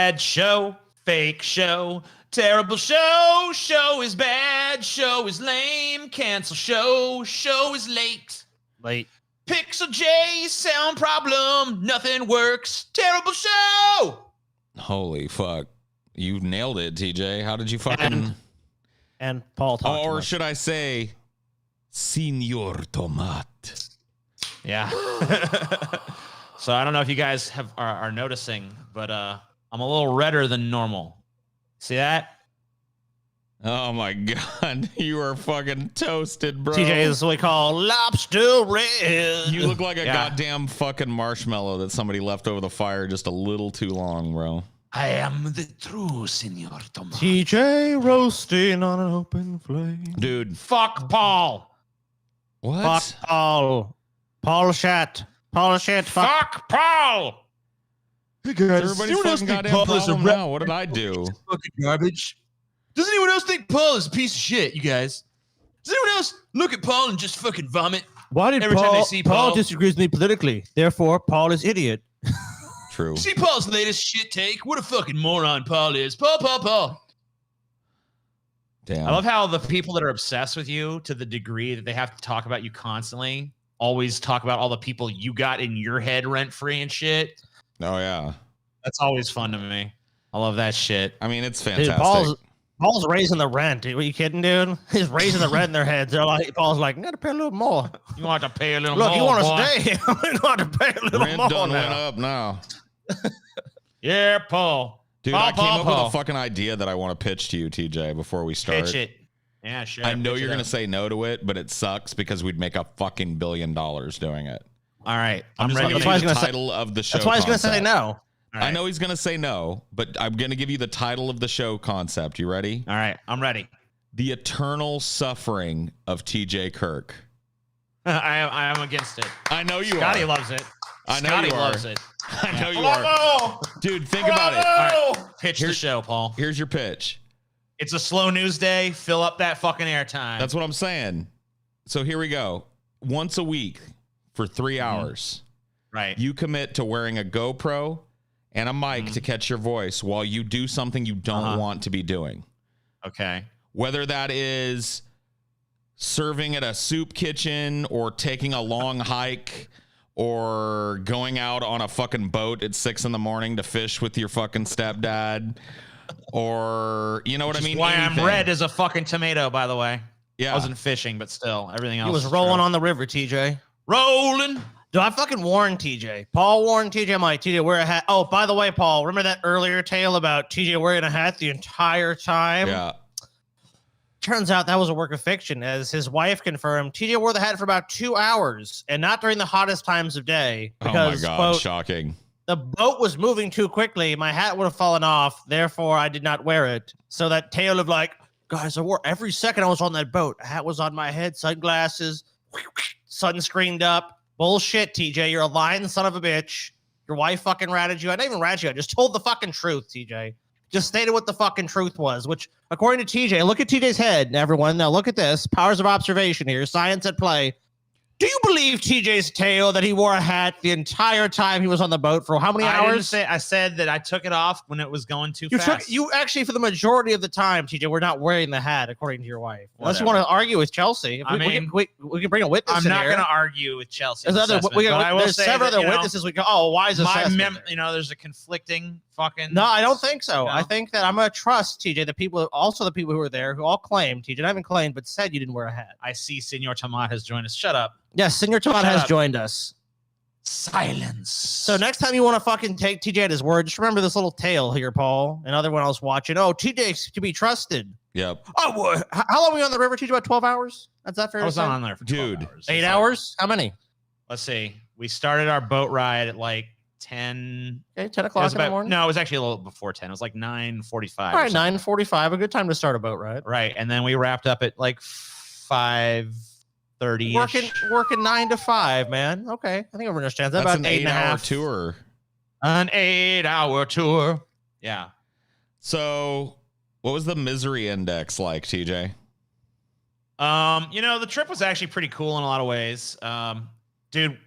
bad show, fake show, terrible show, show is bad, show is lame, cancel show, show is late. Pixel J, sound problem, nothing works, terrible show. Holy fuck. You nailed it, TJ. How did you fucking... And Paul talked Or should I say, Senor Tomat. Yeah. So I don't know if you guys are noticing, but I'm a little redder than normal. See that? Oh my god, you are fucking toasted, bro. TJ is what we call lobster red. You look like a goddamn fucking marshmallow that somebody left over the fire just a little too long, bro. I am the true Senor Tomat. TJ roasting on an open flame. Dude. Fuck Paul. What? Fuck Paul. Paul Shat. Paul Shat. Fuck Paul. Hey guys, everybody's fucking goddamn problem now. What did I do? Fucking garbage. Does anyone else think Paul is a piece of shit, you guys? Does anyone else look at Paul and just fucking vomit? Why did every time they see Paul disagrees with me politically? Therefore, Paul is idiot. True. See Paul's latest shit take? What a fucking moron Paul is. Paul. Damn. I love how the people that are obsessed with you to the degree that they have to talk about you constantly always talk about all the people you got in your head rent-free and shit. Oh, yeah. That's always fun to me. I love that shit. I mean, it's fantastic. Dude, Paul's raising the rent. Dude, what are you kidding, dude? He's raising the rent in their heads. They're like, Paul's like, you got to pay a little more. You want to pay a little Look, more, you want boy. to stay? You want to pay a little Rent more done went now. up now. Yeah, Paul. Dude, Paul, I came up Paul. with a fucking idea that I want to pitch to you, TJ, before we start. Pitch it. Yeah, sure. I know pitch you're it going up. to say no to it, but it sucks because we'd make a fucking $1 billion doing it. All right. I'm just ready. going to give you the title of the show. That's why he's going to say concept. no. Right. I know he's going to say no, but I'm going to give you the title of the show concept. You ready? All right. I'm ready. The Eternal Suffering of TJ Kirk. I am against it. I know you Scotty are. loves it. I know Scotty you are. loves it. I know you Hello! are. Dude, think about it. All right. Pitch the show, Paul. Here's your pitch. It's a slow news day. Fill up that fucking airtime. That's what I'm saying. So here we go. Once a week for 3 hours. Right. You commit to wearing a GoPro and a mic to catch your voice while you do something you don't want to be doing. Okay. Whether that is serving at a soup kitchen or taking a long hike or going out on a fucking boat at 6 a.m. to fish with your fucking stepdad or, you know what I mean? Why Anything. I'm red as a fucking tomato, by the way. Yeah. I wasn't fishing, but still, everything else. He was is rolling true. on the river, TJ. Rolling. Dude, I fucking warned TJ. Paul warned TJ. I'm like, TJ, wear a hat. Oh, by the way, Paul, remember that earlier tale about TJ wearing a hat the entire time? Yeah. Turns out that was a work of fiction. As his wife confirmed, TJ wore the hat for about 2 hours and not during the hottest times of day. Because, oh my God, quote, shocking. the boat was moving too quickly. My hat would have fallen off. Therefore, I did not wear it. So that tale of like, guys, I wore every second I was on that boat. A hat was on my head, sunglasses, sunscreened up. Bullshit, TJ. You're a lying son of a bitch. Your wife fucking ratted you. I didn't even rat you. I just told the fucking truth, TJ. Just stated what the fucking truth was, which, according to TJ, look at TJ's head, everyone. Now look at this. Powers of observation here. Science at play. Do you believe TJ's tale that he wore a hat the entire time he was on the boat for how many hours? I said that I took it off when it was going too fast. You actually, for the majority of the time, TJ, were not wearing the hat, according to your wife. Unless you want to argue with Chelsea. We can bring a witness. I'm in not here. going to argue with Chelsea. There's several other witnesses. We go, oh, why is this? There's a conflicting fucking. No, I don't think so. No? I think that I'm going to trust TJ, the people who were there, who all claimed, TJ, not even claimed, but said you didn't wear a hat. I see Senor Tomat has joined us. Shut up. Yes, Senor Tomat has joined us. Silence. So next time you want to fucking take TJ at his word, just remember this little tale here, Paul, and everyone else watching. Oh, TJ's to be trusted. Yep. Oh, how long were you on the river, TJ? About 12 hours? That's that fair I to was say? on there for 12 hours. 8 hours? How many? Let's see. We started our boat ride at like 10. Okay, 10 o'clock in the morning? No, it was actually a little before 10. It was like 9:45. All right, 9:45. A good time to start a boat ride. Right. And then we wrapped up at like 5:30. Working 9 to 5, man. Okay. I think everyone understands that. That's about an 8 and a 8-hour half. tour. An 8-hour tour. Yeah. So what was the misery index like, TJ? The trip was actually pretty cool in a lot of ways. Dude,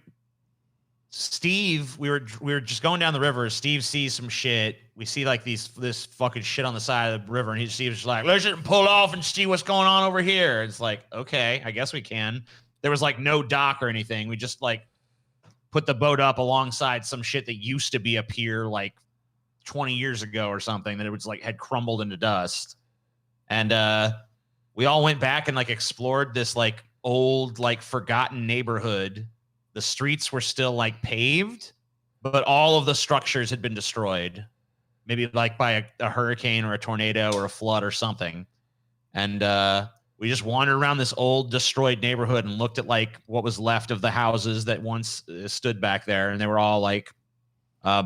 Steve, we were just going down the river. Steve sees some shit. we see like this fucking shit on the side of the river, and he's just like, let's just pull off and see what's going on over here. It's like, okay, I guess we can. There was like no dock or anything. We just like put the boat up alongside some shit that used to be a pier like 20 years ago or something, that it was like had crumbled into dust. And we all went back and like explored this like old, like forgotten neighborhood. The streets were still like paved, but all of the structures had been destroyed, maybe like by a hurricane or a tornado or a flood or something. And we just wandered around this old destroyed neighborhood and looked at like what was left of the houses that once stood back there. And they were all like,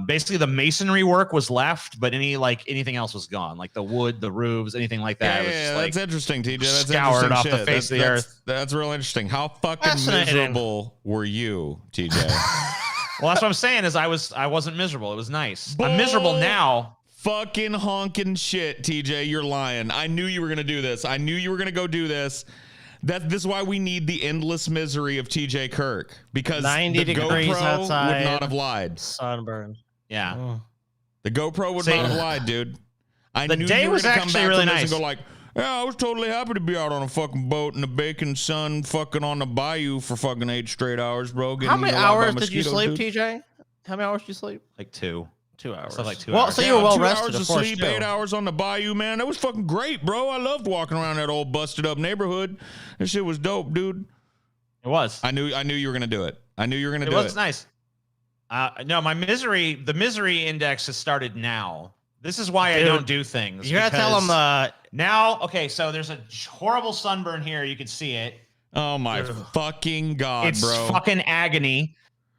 basically the masonry work was left, but anything else was gone, like the wood, the roofs, anything like that. Yeah, was just, like, that's interesting, TJ. That's scoured interesting off shit. the face of the earth. That's real interesting. How fucking Fascinating. miserable were you, TJ? Well, that's what I'm saying is I wasn't miserable. It was nice. I'm miserable now. Fucking honking shit, TJ. You're lying. I knew you were gonna do this. I knew you were gonna go do this. This is why we need the endless misery of TJ Kirk, because 90 the degrees GoPro outside. would not have lied. Sunburn. Yeah. Oh. The GoPro would See, not have lied, dude. I the knew day you were was gonna come actually back really from this nice. and go like, yeah, I was totally happy to be out on a fucking boat in the baking sun, fucking on the bayou for fucking 8 straight hours, bro. How many hours did you mosquitoes, sleep, dude. TJ? How many hours did you sleep? Like 2. 2 hours. Stuff like 2 well, hours. so you were well 2 rested, hours of of course, sleep, too. 8 hours on the bayou, man. That was fucking great, bro. I loved walking around that old busted up neighborhood. That shit was dope, dude. It was. I knew you were gonna do it. I knew you were gonna do it. It was nice. No, the misery index has started now. This is why Dude, I don't do things. You gotta tell because them. now. Okay, so there's a horrible sunburn here. You can see it. Oh my fucking god, It's bro. fucking agony.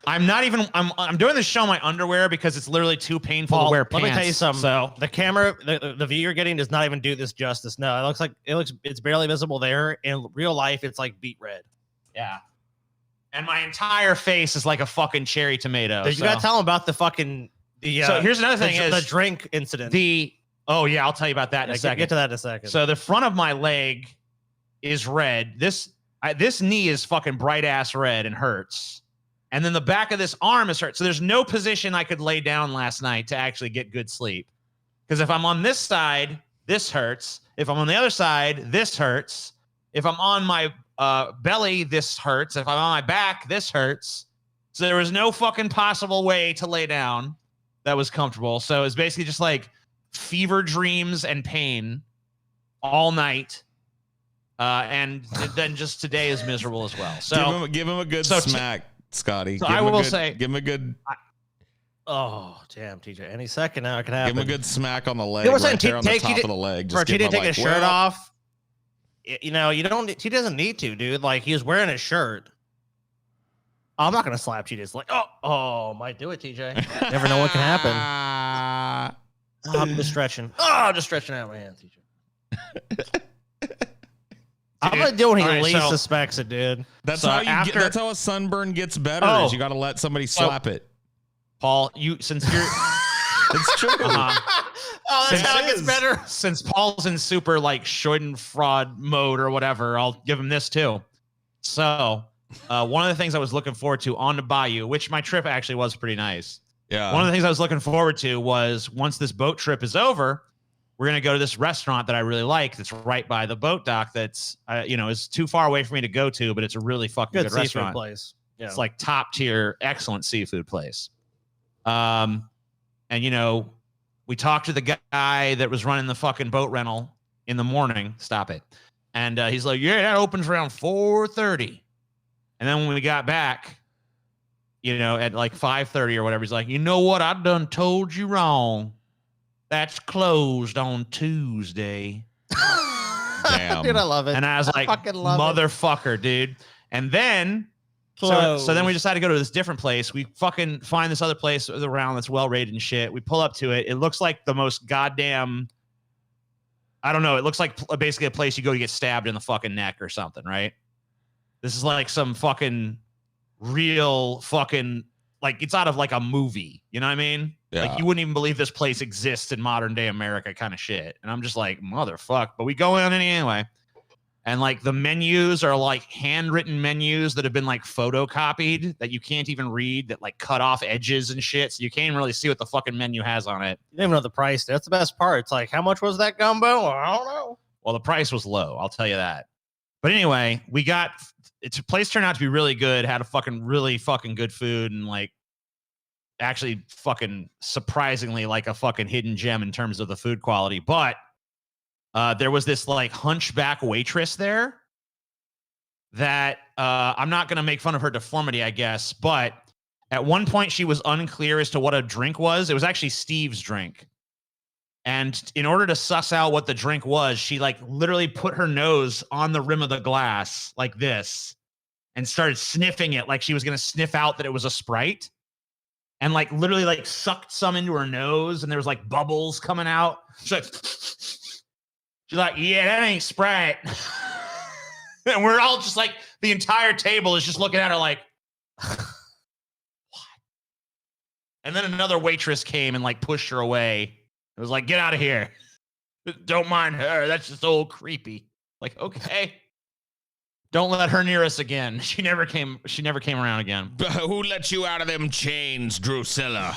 I'm not even. I'm doing this show in my underwear because it's literally too painful Paul, to wear let pants. me tell you something. So The camera, the view you're getting does not even do this justice. No, it's barely visible there. In real life, it's like beet red. yeah, and my entire face is like a fucking cherry tomato. You gotta tell them about the fucking. So here's another thing: the is drink incident. oh yeah, I'll tell you about that in a second. Get to that in a second. So the front of my leg is red. This knee is fucking bright ass red and hurts. And then the back of this arm is hurt. So there's no position I could lay down last night to actually get good sleep. Because if I'm on this side, this hurts. If I'm on the other side, this hurts. If I'm on my belly, this hurts. If I'm on my back, this hurts. So there was no fucking possible way to lay down that was comfortable. So it's basically just like fever dreams and pain all night. And then just today is miserable as well. So give him a good smack, Scotty. So give I him will a good, say, give him a good. oh damn, TJ! Any second now it can happen. Give him a good smack on the leg, You know what I'm right saying? there on the top of the leg. For Just give TJ him take like, his shirt well, off. You know, you don't. He doesn't need to, dude. Like he was wearing his shirt. I'm not gonna slap TJ. It's like, oh, might do it, TJ. Never know what can happen. I'm just stretching. Oh, just stretching out my hand, TJ. I'm gonna do when he least suspects it, dude. That's So how you after- get, that's how a sunburn gets better. Oh. Is you got to let somebody slap it. Paul, since you're It's true. Oh, that's how it gets is. better. since Paul's in super like Schadenfreude mode or whatever, I'll give him this too. So one of the things I was looking forward to on the bayou, which my trip actually was pretty nice. Yeah. One of the things I was looking forward to was once this boat trip is over, we're going to go to this restaurant that I really like that's right by the boat dock that's, is too far away for me to go to, but it's a really fucking good Seafood restaurant. place. Yeah. It's like top tier, excellent seafood place. And, we talked to the guy that was running the fucking boat rental in the morning. Stop it. And he's like, yeah, that opens around 4:30. And then when we got back, at like 5:30 or whatever, he's like, you know what? I done told you wrong. That's closed on Tuesday. Damn. Dude, I love it. And I was like, fucking love motherfucker, dude. And then, so then we decided to go to this different place. We fucking find this other place around that's well rated and shit. We pull up to it. It looks like the most goddamn, I don't know. It looks like basically a place you go to get stabbed in the fucking neck or something, right? This is like some fucking real fucking, like it's out of like a movie. You know what I mean? Yeah. Like you wouldn't even believe this place exists in modern day America kind of shit. And I'm just like, motherfuck. But we go in anyway. And like the menus are like handwritten menus that have been like photocopied that you can't even read, that like cut off edges and shit. So you can't even really see what the fucking menu has on it. You don't even know the price. That's the best part. It's like, how much was that gumbo? I don't know. Well, the price was low. I'll tell you that. But anyway, it's a place turned out to be really good. Had a fucking really fucking good food and like actually fucking surprisingly like a fucking hidden gem in terms of the food quality. But there was this like hunchback waitress there that I'm not going to make fun of her deformity, I guess. But at one point she was unclear as to what a drink was. It was actually Steve's drink. And in order to suss out what the drink was, she like literally put her nose on the rim of the glass like this and started sniffing it like she was going to sniff out that it was a Sprite. And like literally like sucked some into her nose and there was like bubbles coming out. She's like, yeah, that ain't Sprite. And we're all just like, the entire table is just looking at her like, what? And then another waitress came and like pushed her away. It was like, get out of here. Don't mind her. That's just old creepy. Like, okay. Don't let her near us again. She never came around again. Who let you out of them chains, Drusilla?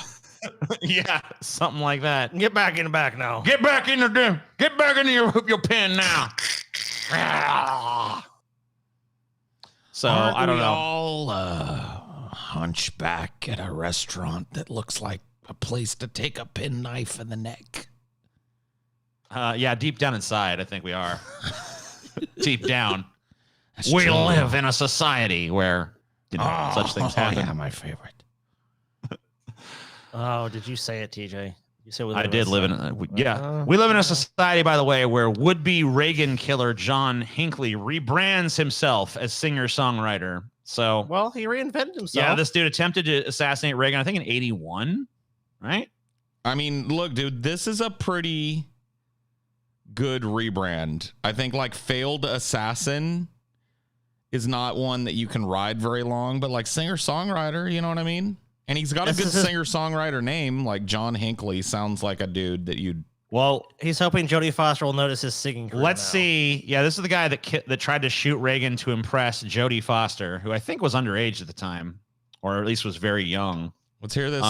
Yeah, something like that. Get back in the back now. Get back in your pen now. So I don't know. All hunchback at a restaurant that looks like a place to take a penknife in the neck. Yeah, deep down inside, I think we are. Deep down. That's we true. live in a society where such things happen. Yeah, my favorite. Oh, did you say it, TJ? You said I did live in we live in a society, by the way, where would-be Reagan killer Johnhinckley rebrands himself as singer-songwriter. So, well, he reinvented himself. Yeah, this dude attempted to assassinate Reagan, I think in 81, right? I mean, look, dude, this is a pretty good rebrand. I think like failed assassin is not one that you can ride very long, but like singer-songwriter, you know what I mean? And he's got a good singer-songwriter name. Like Johnhinckley sounds like a dude that you'd. Well, he's hoping Jodie Foster will notice his singing career. Let's see. Yeah, this is the guy that tried to shoot Reagan to impress Jodie Foster, who I think was underage at the time, or at least was very young. Let's hear this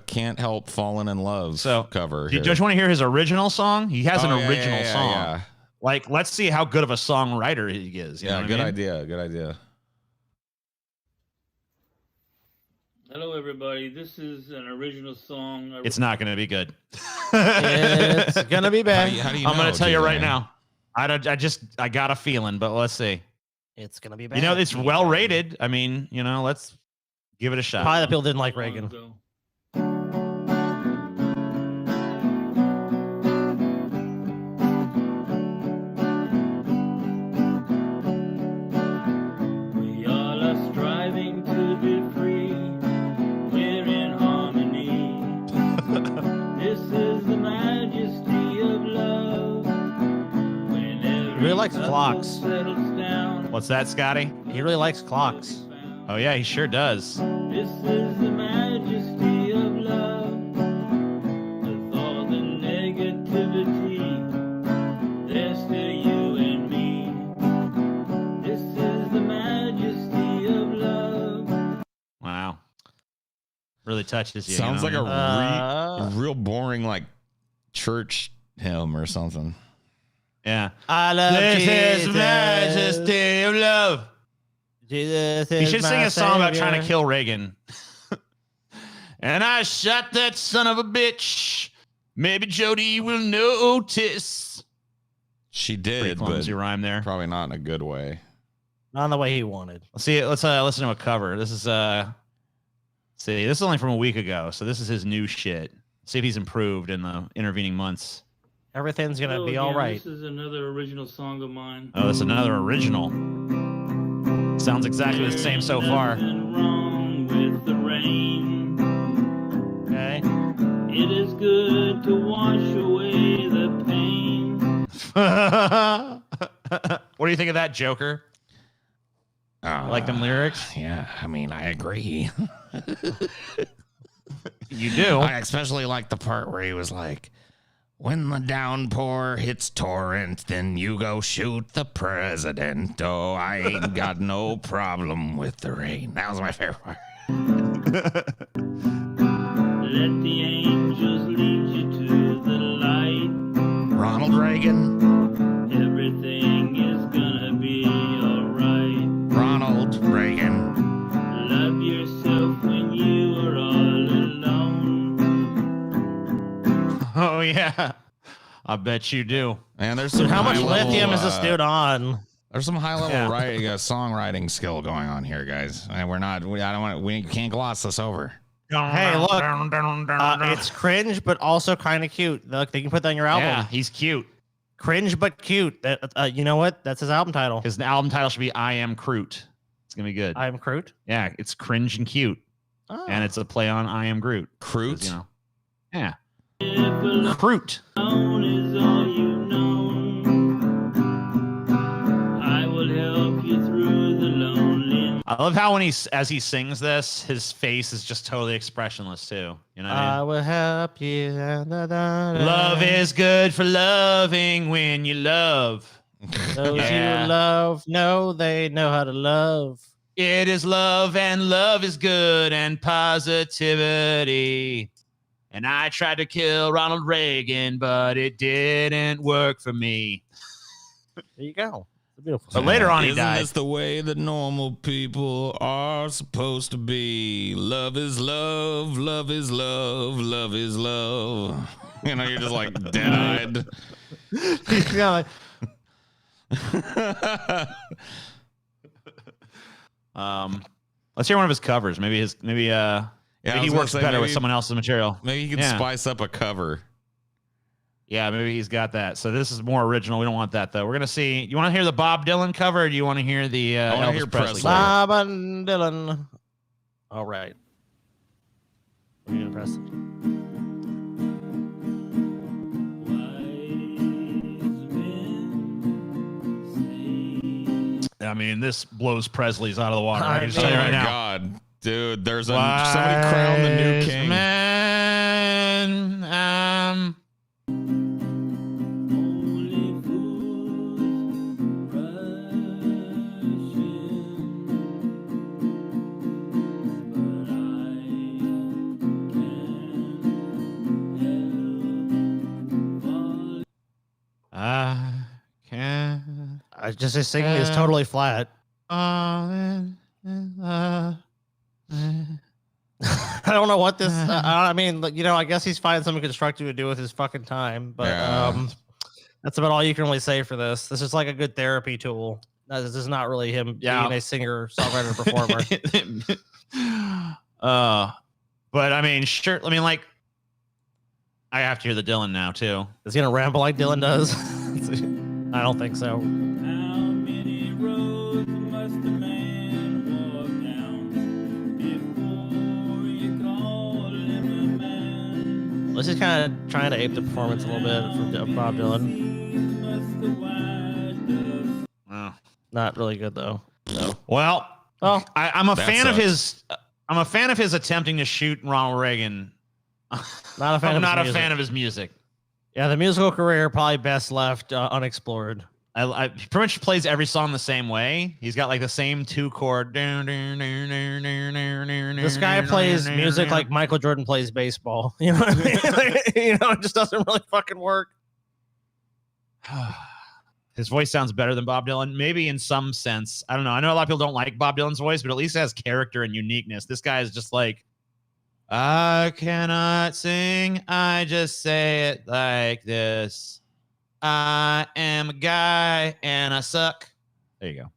Can't Help Falling in Love cover. Do you just want to hear his original song? He has an original song. Yeah. Like, let's see how good of a songwriter he is. You know what good I mean? idea. Good idea. Hello, everybody. This is an original song. It's not going to be good. It's going to be bad. How do you I'm know, going to tell you right TJ? now. I got a feeling, but let's see. It's going to be bad. You know, it's well rated. I mean, you know, let's give it a shot. Probably the people didn't like Reagan. We all are striving to be free. We're in harmony. This is the majesty of love. When He really likes clocks. settles down. What's that, Scotty? He really likes clocks. Oh, yeah, he sure does. This is the majesty of love. With all the negativity, there's still you and me. This is the majesty of love. Wow. Really touches you. Sounds you like know? a real boring like church hymn or something. Yeah. I love This Jesus. is majesty of love. Jesus You is should sing my a song about savior. trying to kill Reagan. And I shot that son of a bitch. Maybe Jody will notice. She Pretty did, clumsy but rhyme there. probably not in a good way. Not in the way he wanted. Let's see. Let's listen to a cover. This is see. This is only from a week ago, so this is his new shit. See if he's improved in the intervening months. Everything's going to Hello be again. all right. This is another original song of mine. Oh, that's another original. Sounds exactly the same so far. Nothing wrong with the rain. Okay. It is good to wash away the pain. What do you think of that, Joker? Like them lyrics? Yeah, I mean, I agree. You do. I especially like the part where he was like, When the downpour hits torrent, then you go shoot the president. Oh, I ain't got no problem with the rain. That was my favorite part. Let the angels lead you to the light. Ronald Reagan. Everything is gonna be alright. Ronald Reagan. Love yourself when you are all alone. Oh yeah, I bet you do. Man, there's some How much high-level, lithium is this dude on? There's some high level Yeah. writing, songwriting skill going on here, guys. And we can't gloss this over. Hey, look, it's cringe, but also kind of cute. Look, they can put that on your album. Yeah, he's cute. Cringe, but cute. You know what? That's his album title. His album title should be "I Am Groot." It's gonna be good. I am Groot. Yeah, it's cringe and cute, Oh. and it's a play on "I Am Groot." Groot? 'Cause, you know, yeah, If Groot. alone is all you know, I will help you through the lonely. I love how as he sings this, his face is just totally expressionless too. You know what I I mean? will help you. Love is good for loving when you love. Those Yeah. you love know they know how to love. It is love, and love is good, and positivity. And I tried to kill Ronald Reagan, but it didn't work for me. There you go. It's beautiful. But later on, he Isn't died. this the way that normal people are supposed to be? Love is love, love is love, love is love. You know, you're just like dead-eyed. Yeah, like, Let's hear one of his covers. Maybe he I was works gonna say, better with maybe- someone else's material. Maybe you could Yeah. spice up a cover. Yeah, maybe he's got that. So this is more original. We don't want that though. We're gonna see. You want to hear the Bob Dylan cover, or do you want to hear the wanna Elvis hear Presley? Presley. cover? Bob and Dylan. All right. What are you gonna press? I mean, this blows Presley's out of the water. I I can just Oh tell you my right now. God, dude! There's somebody crowned the new Wise king. man, Only fools rush in, but I can't. Just his singing is totally flat. fall in love. I don't know what this. I mean, you know, I guess he's finding something constructive to do with his fucking time, but Yeah. that's about all you can really say for this. This is like a good therapy tool. This is not really him Yeah. being a singer, songwriter, performer. But I mean, sure. I mean, like, I have to hear the Dylan now too. Is he gonna ramble like Dylan does? I don't think so. how many roads must a man walk down before you call him a man? This is kind of trying to ape the performance a little bit from Bob Dylan. Must the white dust Oh. Not really good though. So, Well, oh, I'm a That fan of sucks. his. I'm a fan of his attempting to shoot Ronald Reagan. not a fan. I'm of not a his music. fan of his music. Yeah, the musical career probably best left unexplored. I he pretty much plays every song the same way. He's got like the same 2-chord. This This guy plays music like Michael Jordan plays baseball. You know what I mean? You know, it just doesn't really fucking work. His voice sounds better than Bob Dylan, maybe in some sense. I don't know. I know a lot of people don't like Bob Dylan's voice, but at least it has character and uniqueness. This guy is just like, I cannot sing. I just say it like this. I am a guy and I suck. There you go.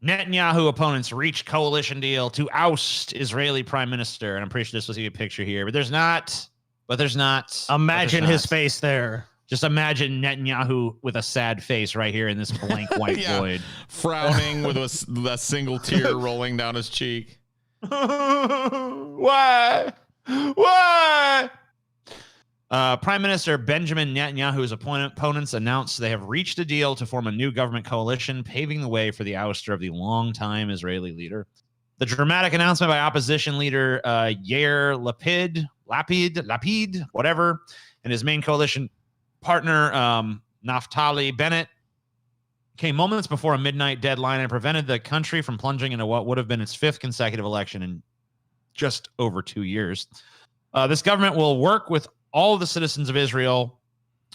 Netanyahu opponents reach coalition deal to oust Israeli prime minister. And I'm pretty sure this was a picture here, but there's not. Imagine But there's his not. face there. Just imagine Netanyahu with a sad face right here in this blank white Yeah. void. Frowning with a single tear rolling down his cheek. Why? Why? Prime Minister Benjamin Netanyahu's opponents announced they have reached a deal to form a new government coalition, paving the way for the ouster of the longtime Israeli leader. The dramatic announcement by opposition leader Yair Lapid, whatever, and his main coalition partner Naftali Bennett came moments before a midnight deadline and prevented the country from plunging into what would have been its fifth consecutive election in just over 2 years. This government will work with all the citizens of Israel,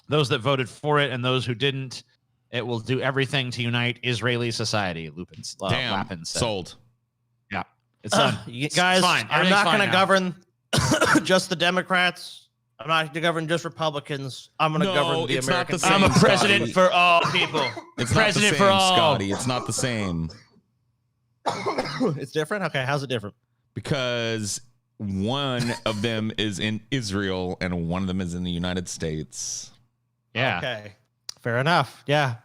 those that voted for it and those who didn't. It will do everything to unite Israeli society. Lapin said. Sold. Yeah, it's done. You guys, it's fine. I'm not going to now. govern just the Democrats. I'm not going to govern just Republicans. I'm going to govern the it's not American. the same, I'm a president Scotty. for all people. It's president not the for same, all. Scotty. It's not the same It's different. Okay, how's it different? because one of them is in Israel and one of them is in the United States. Yeah. Okay, fair enough. Yeah,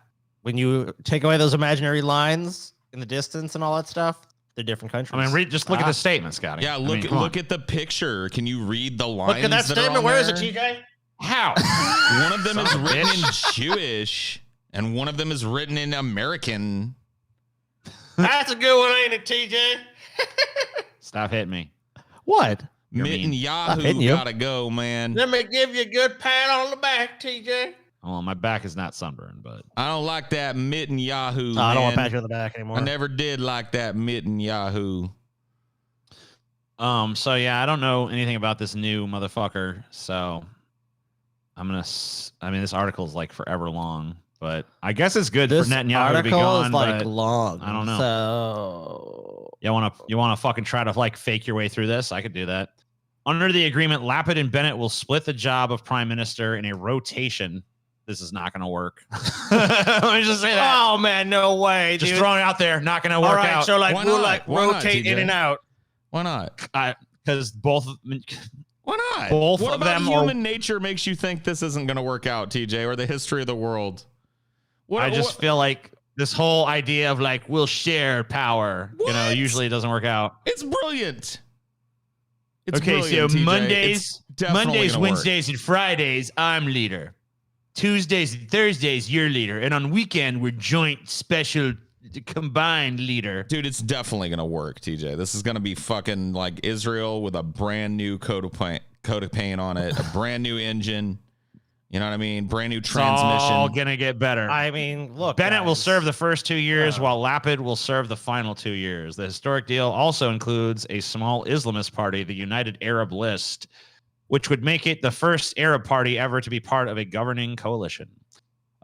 when you take away those imaginary lines in the distance and all that stuff, they're different countries. I mean, just look at the statement, Scotty. Yeah, I look mean, come look on. at the picture. Can you read the lines? Look at that that are statement. on Where is it, there? TJ? How? One of them Son is of a written in bitch. Jewish, and one of them is written in American. That's a good one, ain't it, TJ? Stop hitting me. What? You're mean. Stop hitting Netanyahu you. gotta go, man. Let me give you a good pat on the back, TJ. Well, my back is not sunburned, but I don't like that Netanyahu. I don't want to man. pat you on the back anymore. I never did like that Netanyahu. so yeah, I don't know anything about this new motherfucker. So I'm gonna. I mean, this article is like forever long, but I guess it's good This for Netanyahu to be article gone. is like but long. I don't know. So you wanna fucking try to like fake your way through this? I could do that. Under the agreement, Lapid and Bennett will split the job of prime minister in a rotation. This is not going to work. Let me just say that. oh man, no way, Just dude. throwing it out there. Not going to All work right, out. so like Why we'll not? like Why not, rotate in TJ? and out. Why not? Because both Why not? Both what of about them are- human nature makes you think this isn't going to work out, TJ, or the history of the world? I just feel like this whole idea of like we'll share power, What? usually it doesn't work out. it's brilliant. It's Okay, brilliant, so TJ. Mondays, It's definitely Mondays, gonna work. Wednesdays, and Fridays, I'm leader. Tuesdays and Thursdays, you're leader. And on weekend, we're joint special combined leader. Dude, it's definitely going to work, TJ. This is going to be fucking like Israel with a brand new coat of paint on it, a brand new engine. You know what I mean? Brand new It's all transmission. gonna get better. I mean, look, Bennett will guys. serve the first 2 years, Yeah. while Lapid will serve the final 2 years. The historic deal also includes a small Islamist party, the United Arab List, which would make it the first Arab party ever to be part of a governing coalition.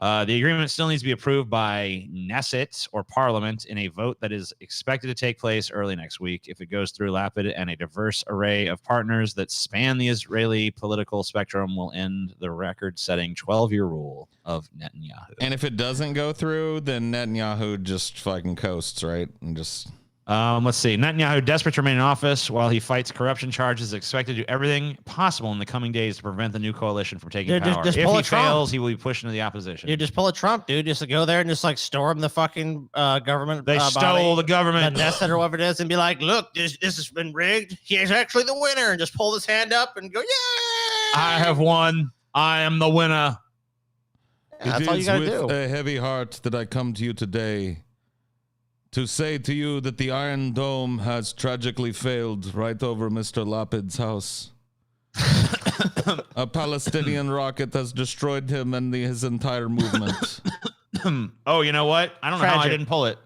The agreement still needs to be approved by Knesset or Parliament in a vote that is expected to take place early next week. If it goes through, Lapid and a diverse array of partners that span the Israeli political spectrum will end the record-setting 12-year rule of Netanyahu. And if it doesn't go through, then Netanyahu just fucking coasts, right? And just Let's see. Netanyahu, desperate to remain in office while he fights corruption charges, is expected to do everything possible in the coming days to prevent the new coalition from taking Dude, power. just If pull he a Trump. fails, he will be pushed into the opposition. You just pull a Trump, dude. Just to go there and just like storm the fucking government. They stole the the government. Knesset or whatever it is, and be like, "Look, this has been rigged. He's actually the winner," and just pull his hand up and go, "Yeah, I have won. I am the winner. That's all you gotta do. a heavy heart that I come to you today to say to you that the Iron Dome has tragically failed right over Mr. Lapid's house. A Palestinian rocket has destroyed him and his entire movement. Oh, you know what? I don't know how I Tragic. didn't pull it.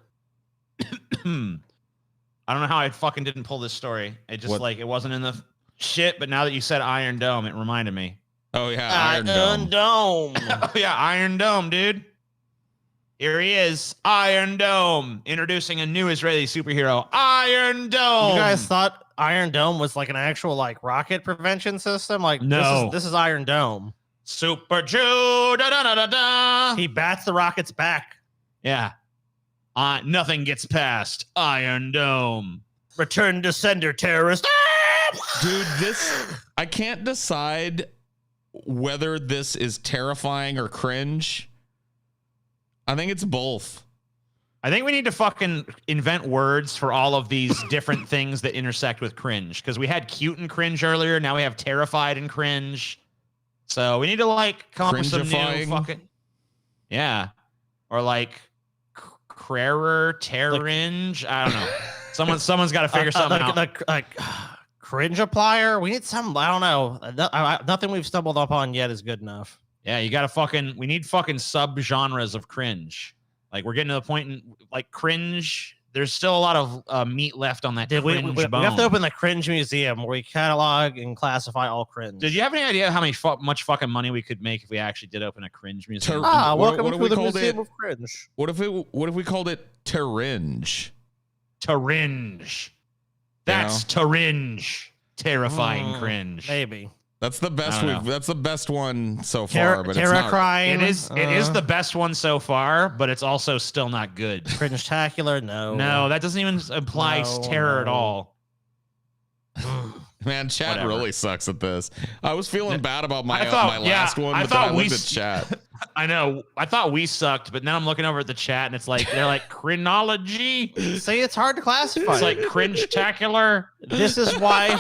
I don't know how I fucking didn't pull this story. It just What? like it wasn't in the shit, but now that you said Iron Dome, it reminded me. Oh yeah, Iron Dome. Dome. Oh yeah, Iron Dome, dude. Here he is, Iron Dome, introducing a new Israeli superhero, Iron Dome. You guys thought Iron Dome was like an actual like rocket prevention system? Like No. this is Iron Dome. Super Jew, da da da da da. He bats the rockets back. Yeah. Nothing gets past Iron Dome. Return to sender, terrorist. Dude, I can't decide whether this is terrifying or cringe. I think it's both. I think we need to fucking invent words for all of these different things that intersect with cringe. Because we had cute and cringe earlier. Now we have terrified and cringe. So we need to like come up with some new Cringifying? fucking. Yeah. Or like crarer, terringe. I don't know. Someone's got to figure something out. Like cringe applier. We need some. I don't know. Nothing we've stumbled upon yet is good enough. Yeah, you got to we need fucking sub-genres of cringe. Like, we're getting to the point in, like, cringe. There's still a lot of meat left on that cringe bone. We have to open the cringe museum where we catalog and classify all cringe. Did you have any idea how much fucking money we could make if we actually did open a cringe museum? Welcome to the Museum of Cringe. What if we called it Terringe? Terringe. That's Terringe. Terrifying cringe. Maybe. That's the best that's the best one so far, but it's not. It is the best one so far, but it's also still not good. Cringe-tacular? No, that doesn't even imply terror at all. Man, chat really sucks at this. I was feeling bad about my last one, but then I looked at chat. I know. I thought we sucked, but now I'm looking over at the chat and it's like they're like crinology. See, it's hard to classify. It's like cringe-tacular. This is why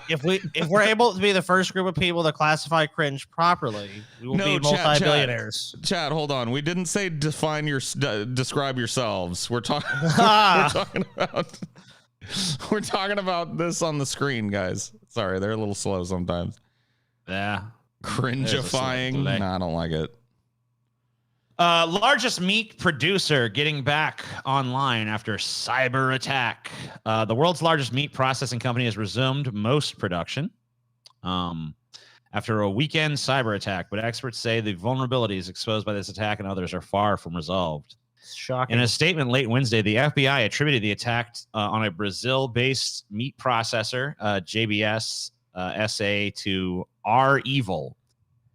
if we're able to be the first group of people to classify cringe properly, we will be multi-billionaires. Chat, hold on. We didn't say describe yourselves. We're talking we're talking about this on the screen, guys. Sorry, they're a little slow sometimes. Yeah. Cringifying. Nah, I don't like it. Largest meat producer getting back online after cyber attack. The world's largest meat processing company has resumed most production after a weekend cyber attack, but experts say the vulnerabilities exposed by this attack and others are far from resolved. Shocking. In a statement late Wednesday, the FBI attributed the attack on a Brazil-based meat processor, JBS SA, to REvil,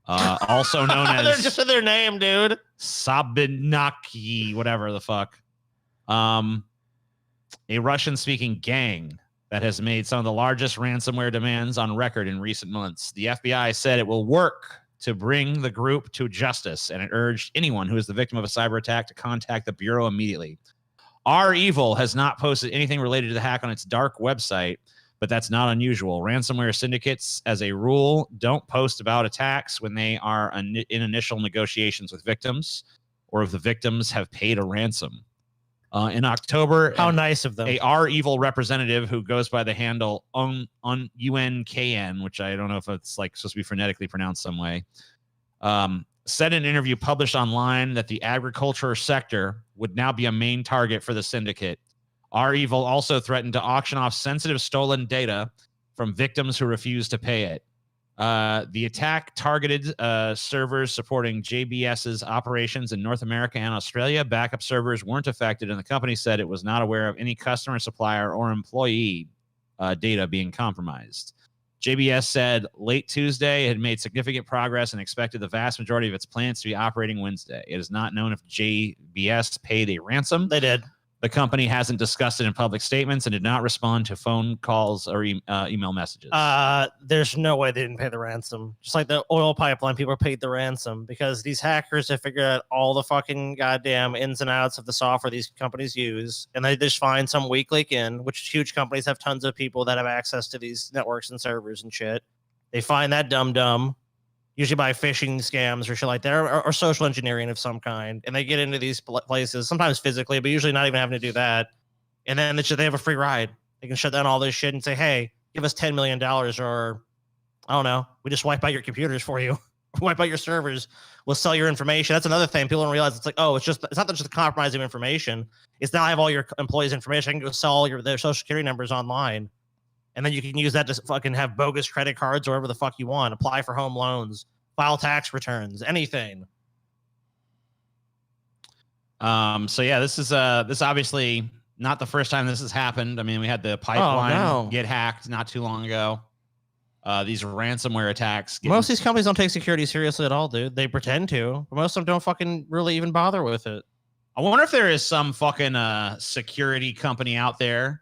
also known as they're just in their name, dude. Sabinaki, whatever the fuck. A Russian-speaking gang that has made some of the largest ransomware demands on record in recent months. The FBI said it will work to bring the group to justice, and it urged anyone who is the victim of a cyber attack to contact the Bureau immediately. REvil has not posted anything related to the hack on its dark website, but that's not unusual. Ransomware syndicates, as a rule, don't post about attacks when they are in initial negotiations with victims or if the victims have paid a ransom. In October, how nice of them. A REvil representative who goes by the handle UNKN, which I don't know if it's like supposed to be phonetically pronounced some way, said in an interview published online that the agriculture sector would now be a main target for the syndicate. REvil also threatened to auction off sensitive stolen data from victims who refused to pay it. The attack targeted servers supporting JBS's operations in North America and Australia. Backup servers weren't affected, and the company said it was not aware of any customer, supplier, or employee data being compromised. JBS said late Tuesday it had made significant progress and expected the vast majority of its plants to be operating Wednesday. It is not known if JBS paid a ransom. They did. The company hasn't discussed it in public statements and did not respond to phone calls or email messages. There's no way they didn't pay the ransom. Just like the oil pipeline, people paid the ransom because these hackers have figured out all the fucking goddamn ins and outs of the software these companies use, and they just find some weak link in, which huge companies have tons of people that have access to these networks and servers and shit. They find that dumb, usually by phishing scams or shit like that, or social engineering of some kind. And they get into these places, sometimes physically, but usually not even having to do that. And then they have a free ride. They can shut down all this shit and say, hey, give us $10 million, or I don't know, we just wipe out your computers for you. Wipe out your servers. We'll sell your information. That's another thing. People don't realize. It's like, oh, it's not just the compromise of information. It's now I have all your employees' information. I can go sell all their social security numbers online. And then you can use that to fucking have bogus credit cards or whatever the fuck you want. Apply for home loans, file tax returns, anything. So yeah, this is obviously not the first time this has happened. I mean, we had the pipeline get hacked not too long ago. These ransomware attacks. Most of these companies don't take security seriously at all, dude. They pretend to, but most of them don't fucking really even bother with it. I wonder if there is some fucking security company out there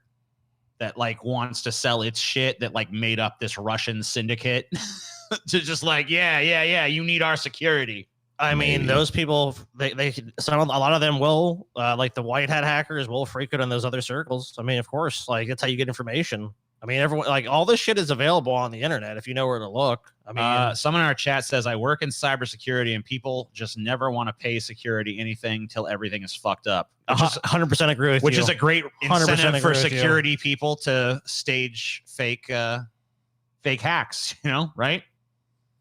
that like wants to sell its shit that like made up this Russian syndicate to just like, yeah, you need our security. I mean, those people, a lot of them will, like the white hat hackers will frequent in those other circles. I mean, of course, like that's how you get information. I mean, everyone, like, all this shit is available on the internet if you know where to look. I mean, someone in our chat says, I work in cybersecurity and people just never want to pay security anything till everything is fucked up. Which is 100% agree with you. Which is a great incentive for agree with you. security people to stage fake hacks, you know, right?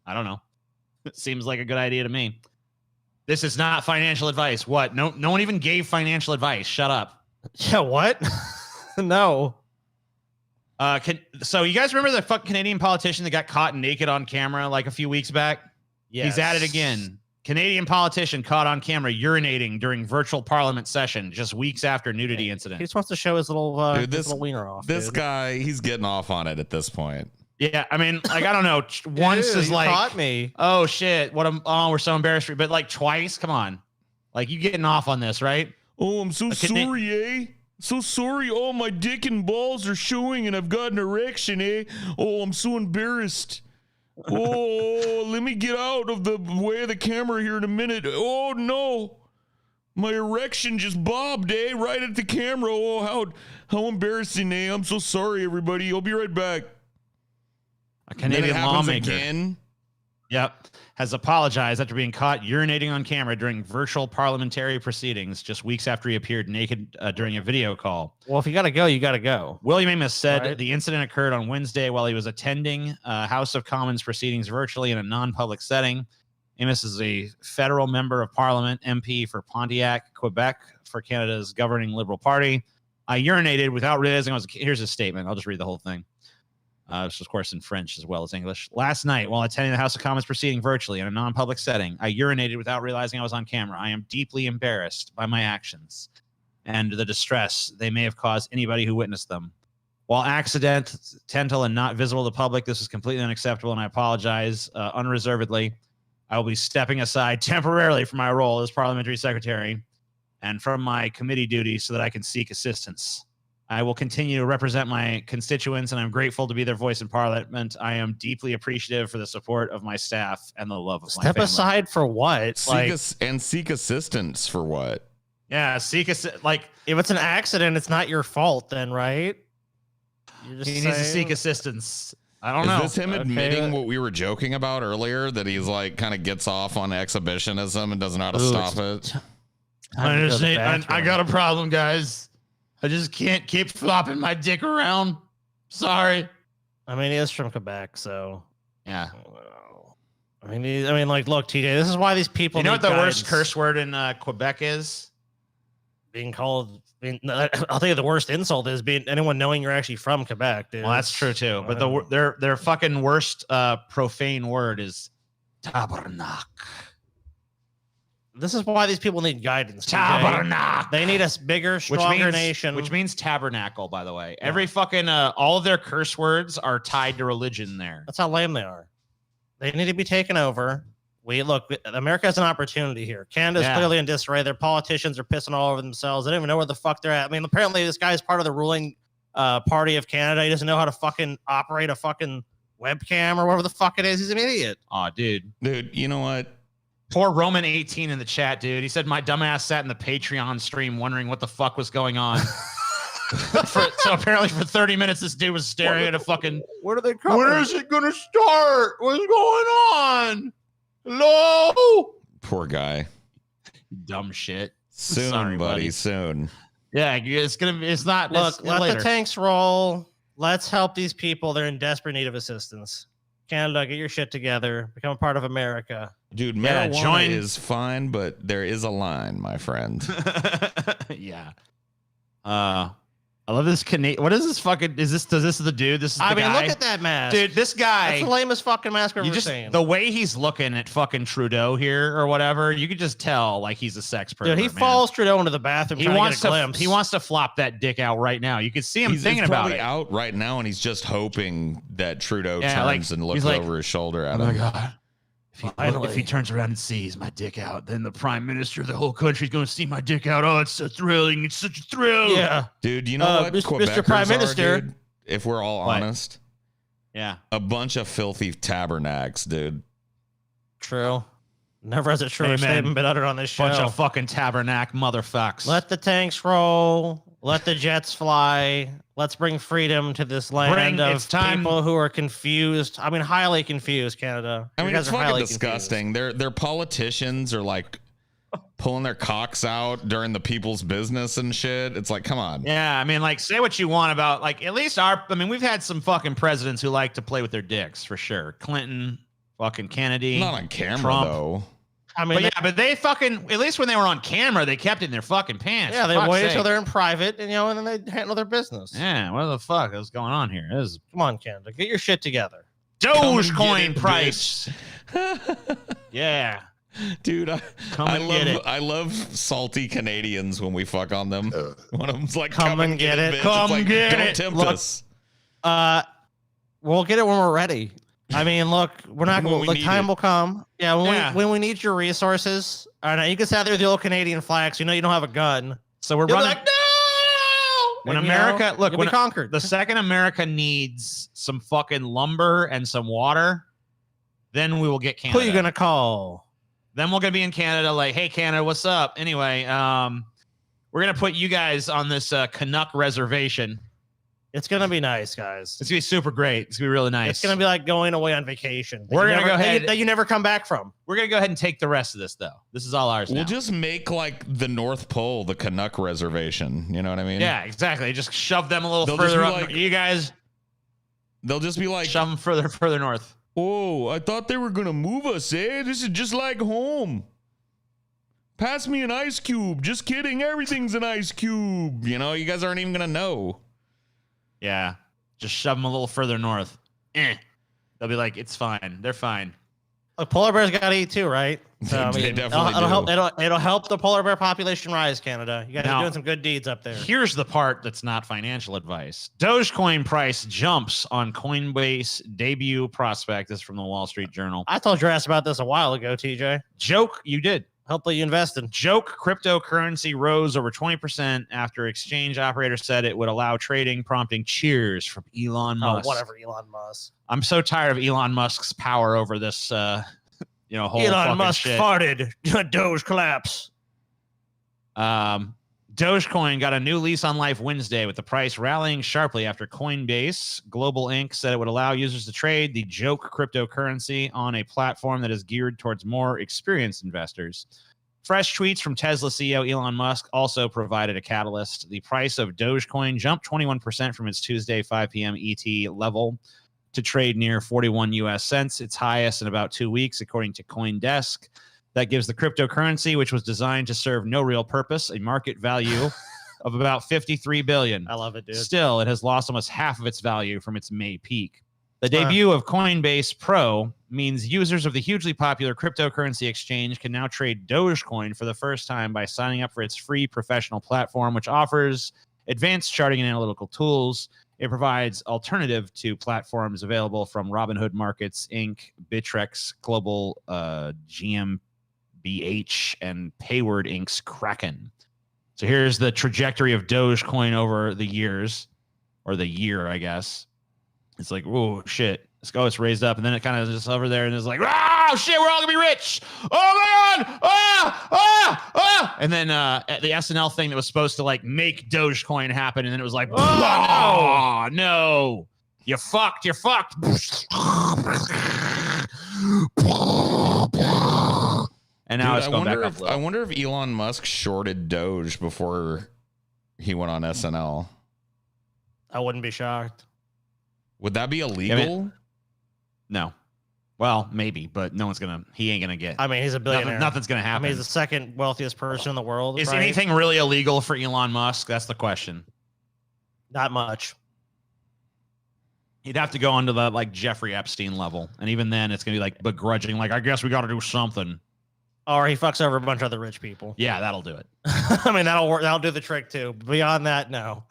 I don't know. It seems like a good idea to me. This is not financial advice. What? No one even gave financial advice. Shut up. Yeah, what? No. So you guys remember the fucking Canadian politician that got caught naked on camera like a few weeks back? Yes. He's at it again. Canadian politician caught on camera urinating during virtual parliament session just weeks after nudity incident. He just wants to show his little, Dude, his little wiener off. This dude. guy, he's getting off on it at this point. Yeah, I mean, like, I don't know. Once Dude, is you like, caught me. Oh shit, we're so embarrassed. But like twice, come on. Like, you getting off on this, right? Oh, I'm so sorry, eh? So sorry. Oh, my dick and balls are showing and I've got an erection, eh? Oh, I'm so embarrassed. Oh, let me get out of the way of the camera here in a minute. Oh, no. My erection just bobbed, eh? Right at the camera. Oh, how embarrassing, eh? I'm so sorry, everybody. I'll be right back. A Canadian lawmaker. Again. Yep. Has apologized after being caught urinating on camera during virtual parliamentary proceedings just weeks after he appeared naked during a video call. Well, if you got to go, you got to go. William Amos said Right. the incident occurred on Wednesday while he was attending House of Commons proceedings virtually in a non-public setting. Amos is a federal member of parliament, MP for Pontiac, Quebec, for Canada's governing Liberal Party. I urinated without realizing I was... Here's his statement. I'll just read the whole thing. This is, of course, in French as well as English. Last night, while attending the House of Commons proceeding virtually in a non-public setting, I urinated without realizing I was on camera. I am deeply embarrassed by my actions and the distress they may have caused anybody who witnessed them. While accidental and not visible to the public, this is completely unacceptable, and I apologize unreservedly. I will be stepping aside temporarily from my role as parliamentary secretary and from my committee duties so that I can seek assistance. I will continue to represent my constituents, and I'm grateful to be their voice in Parliament. I am deeply appreciative for the support of my staff and the love of my family. Step aside for what? Seek assistance for what? Yeah, seek like If it's an accident, it's not your fault, then, right? You're just he needs to seek assistance. I don't know. Is this him admitting what we were joking about earlier? That he's like kind of gets off on exhibitionism and doesn't know how to stop it. I got a problem, guys. I just can't keep flopping my dick around. Sorry. I mean, he is from Quebec, so yeah. I mean, like, look, TJ, this is why these people. You know what the guidance. worst curse word in Quebec is? Being called. I'll tell you the worst insult is being anyone knowing you're actually from Quebec, dude. Well, that's true too. But their fucking worst profane word is tabernacle. This is why these people need guidance. Tabernacle. They need a bigger, stronger nation. Which means tabernacle, by the way. Yeah. Every fucking all of their curse words are tied to religion there. That's how lame they are. They need to be taken over. America has an opportunity here. Canada's clearly in disarray. Their politicians are pissing all over themselves. They don't even know where the fuck they're at. I mean, apparently this guy's part of the ruling party of Canada. He doesn't know how to fucking operate a fucking webcam or whatever the fuck it is. He's an idiot. Aw, dude. Dude, you know what? Poor Roman 18 in the chat, dude. He said my dumbass sat in the Patreon stream wondering what the fuck was going on. So apparently for 30 minutes, this dude was staring at a fucking... What are they coming? When is it going to start? What's going on? Hello? Poor guy. Dumb shit. Soon, Sorry, buddy, soon. Yeah, it's not... Look, let the tanks roll. Let's help these people. They're in desperate need of assistance. Canada, get your shit together. Become a part of America. Dude, marijuana is fine, but there is a line, my friend. Yeah. I love this Canadian. What is this fucking? Is this the dude? This is the guy? I mean, look at that mask, dude. This guy. That's the lamest fucking mask I've ever seen. The way he's looking at fucking Trudeau here or whatever, you could just tell like he's a sex pervert. Dude, he follows Trudeau into the bathroom. He wants to flop that dick out right now. You can see him thinking about it. Out right now, and he's just hoping that Trudeau turns and looks over his shoulder at him. Oh my god. If he turns around and sees my dick out, then the prime minister of the whole country is going to see my dick out. Oh, it's so thrilling. It's such a thrill. Yeah. Dude, you know what? Mr. Prime Minister. Dude, if we're all honest. Yeah. A bunch of filthy tabernacles, dude. True. Never has a truer statement been uttered on this show. Bunch of fucking tabernacle motherfucks. Let the tanks roll. Let the jets fly. Let's bring freedom to this land of people who are confused. I mean, highly confused, Canada. I mean, it's fucking highly disgusting. Their politicians are like pulling their cocks out during the people's business and shit. It's like, come on. Yeah, I mean, like, say what you want about, like, at least I mean, we've had some fucking presidents who like to play with their dicks, for sure. Clinton, fucking Kennedy. Not on camera, Trump. though. I mean, but they fucking, at least when they were on camera, they kept it in their fucking pants. Yeah, they wait until they're in private, and and then they handle their business. Yeah, what the fuck is going on here? Come on, Canada, get your shit together. DogeCoin price. Yeah, dude, I love salty Canadians when we fuck on them. One of them's like, come and get it, bitch. come like, get don't it. Tempt Look, us. We'll get it when we're ready. I mean, look, we're not going. Like, time will come. Yeah, when we need your resources. All right, you can sit there with the old Canadian flags. You know you don't have a gun, so we're running. Like, no! When America, look, when conquered, the second America needs some fucking lumber and some water, then we will get Canada. Who are you gonna call? Then we're gonna be in Canada, like, hey, Canada, what's up? Anyway, we're gonna put you guys on this Canuck reservation. It's gonna be nice, guys. It's gonna be super great. It's gonna be really nice. It's gonna be like going away on vacation. We're gonna go ahead that you never come back from. We're gonna go ahead and take the rest of this, though. This is all ours. We'll just make like the North Pole the Canuck reservation. You know what I mean? Yeah, exactly. Just shove them a little further up. Like, you guys. They'll just be like, shove them further north. Oh, I thought they were gonna move us, eh? This is just like home. Pass me an ice cube. Just kidding. Everything's an ice cube. You know, you guys aren't even gonna know. Yeah. Just shove them a little further north. They'll be like, it's fine. They're fine. Look, polar bears got to eat too, right? So, I mean, they definitely do. It'll help the polar bear population rise, Canada. You guys are doing some good deeds up there. Here's the part that's not financial advice. Dogecoin price jumps on Coinbase debut prospect. This is from the Wall Street Journal. I told your ass about this a while ago, TJ. Joke, you did. Hopefully you invested. Joke cryptocurrency rose over 20% after exchange operators said it would allow trading, prompting cheers from Elon Musk. Oh, whatever, Elon Musk. I'm so tired of Elon Musk's power over this, whole Elon Musk shit. farted. Doge collapse. Dogecoin got a new lease on life Wednesday with the price rallying sharply after Coinbase Global Inc. said it would allow users to trade the joke cryptocurrency on a platform that is geared towards more experienced investors. Fresh tweets from Tesla CEO Elon Musk also provided a catalyst. The price of Dogecoin jumped 21% from its Tuesday 5 p.m. ET level to trade near 41 US cents, its highest in about 2 weeks, according to CoinDesk. That gives the cryptocurrency, which was designed to serve no real purpose, a market value of about $53 billion. I love it, dude. Still, it has lost almost half of its value from its May peak. The debut of Coinbase Pro means users of the hugely popular cryptocurrency exchange can now trade Dogecoin for the first time by signing up for its free professional platform, which offers advanced charting and analytical tools. It provides alternative to platforms available from Robinhood Markets, Inc., Bittrex Global, GMBH, and Payward Inc.'s Kraken. So here's the trajectory of Dogecoin over the years, or the year, I guess. It's like, oh, shit. Let's go. It's raised up, and then it kind of just over there, and it's like, oh, shit, we're all going to be rich. Oh, my God. And then the SNL thing that was supposed to, like, make Dogecoin happen, and then it was like, oh, no. You're fucked. And now it's going back up. I wonder if Elon Musk shorted Doge before he went on SNL. I wouldn't be shocked. Would that be illegal? No. Well, maybe, but no one's he ain't gonna get. I mean, he's a billionaire. Nothing's gonna happen. I mean, he's the second wealthiest person in the world. Is anything really illegal for Elon Musk? That's the question. Not much. He'd have to go onto the like Jeffrey Epstein level, and even then, it's gonna be like begrudging. Like, I guess we got to do something. Or he fucks over a bunch of other rich people. Yeah, that'll do it. I mean, that'll work. That'll do the trick too. Beyond that, no.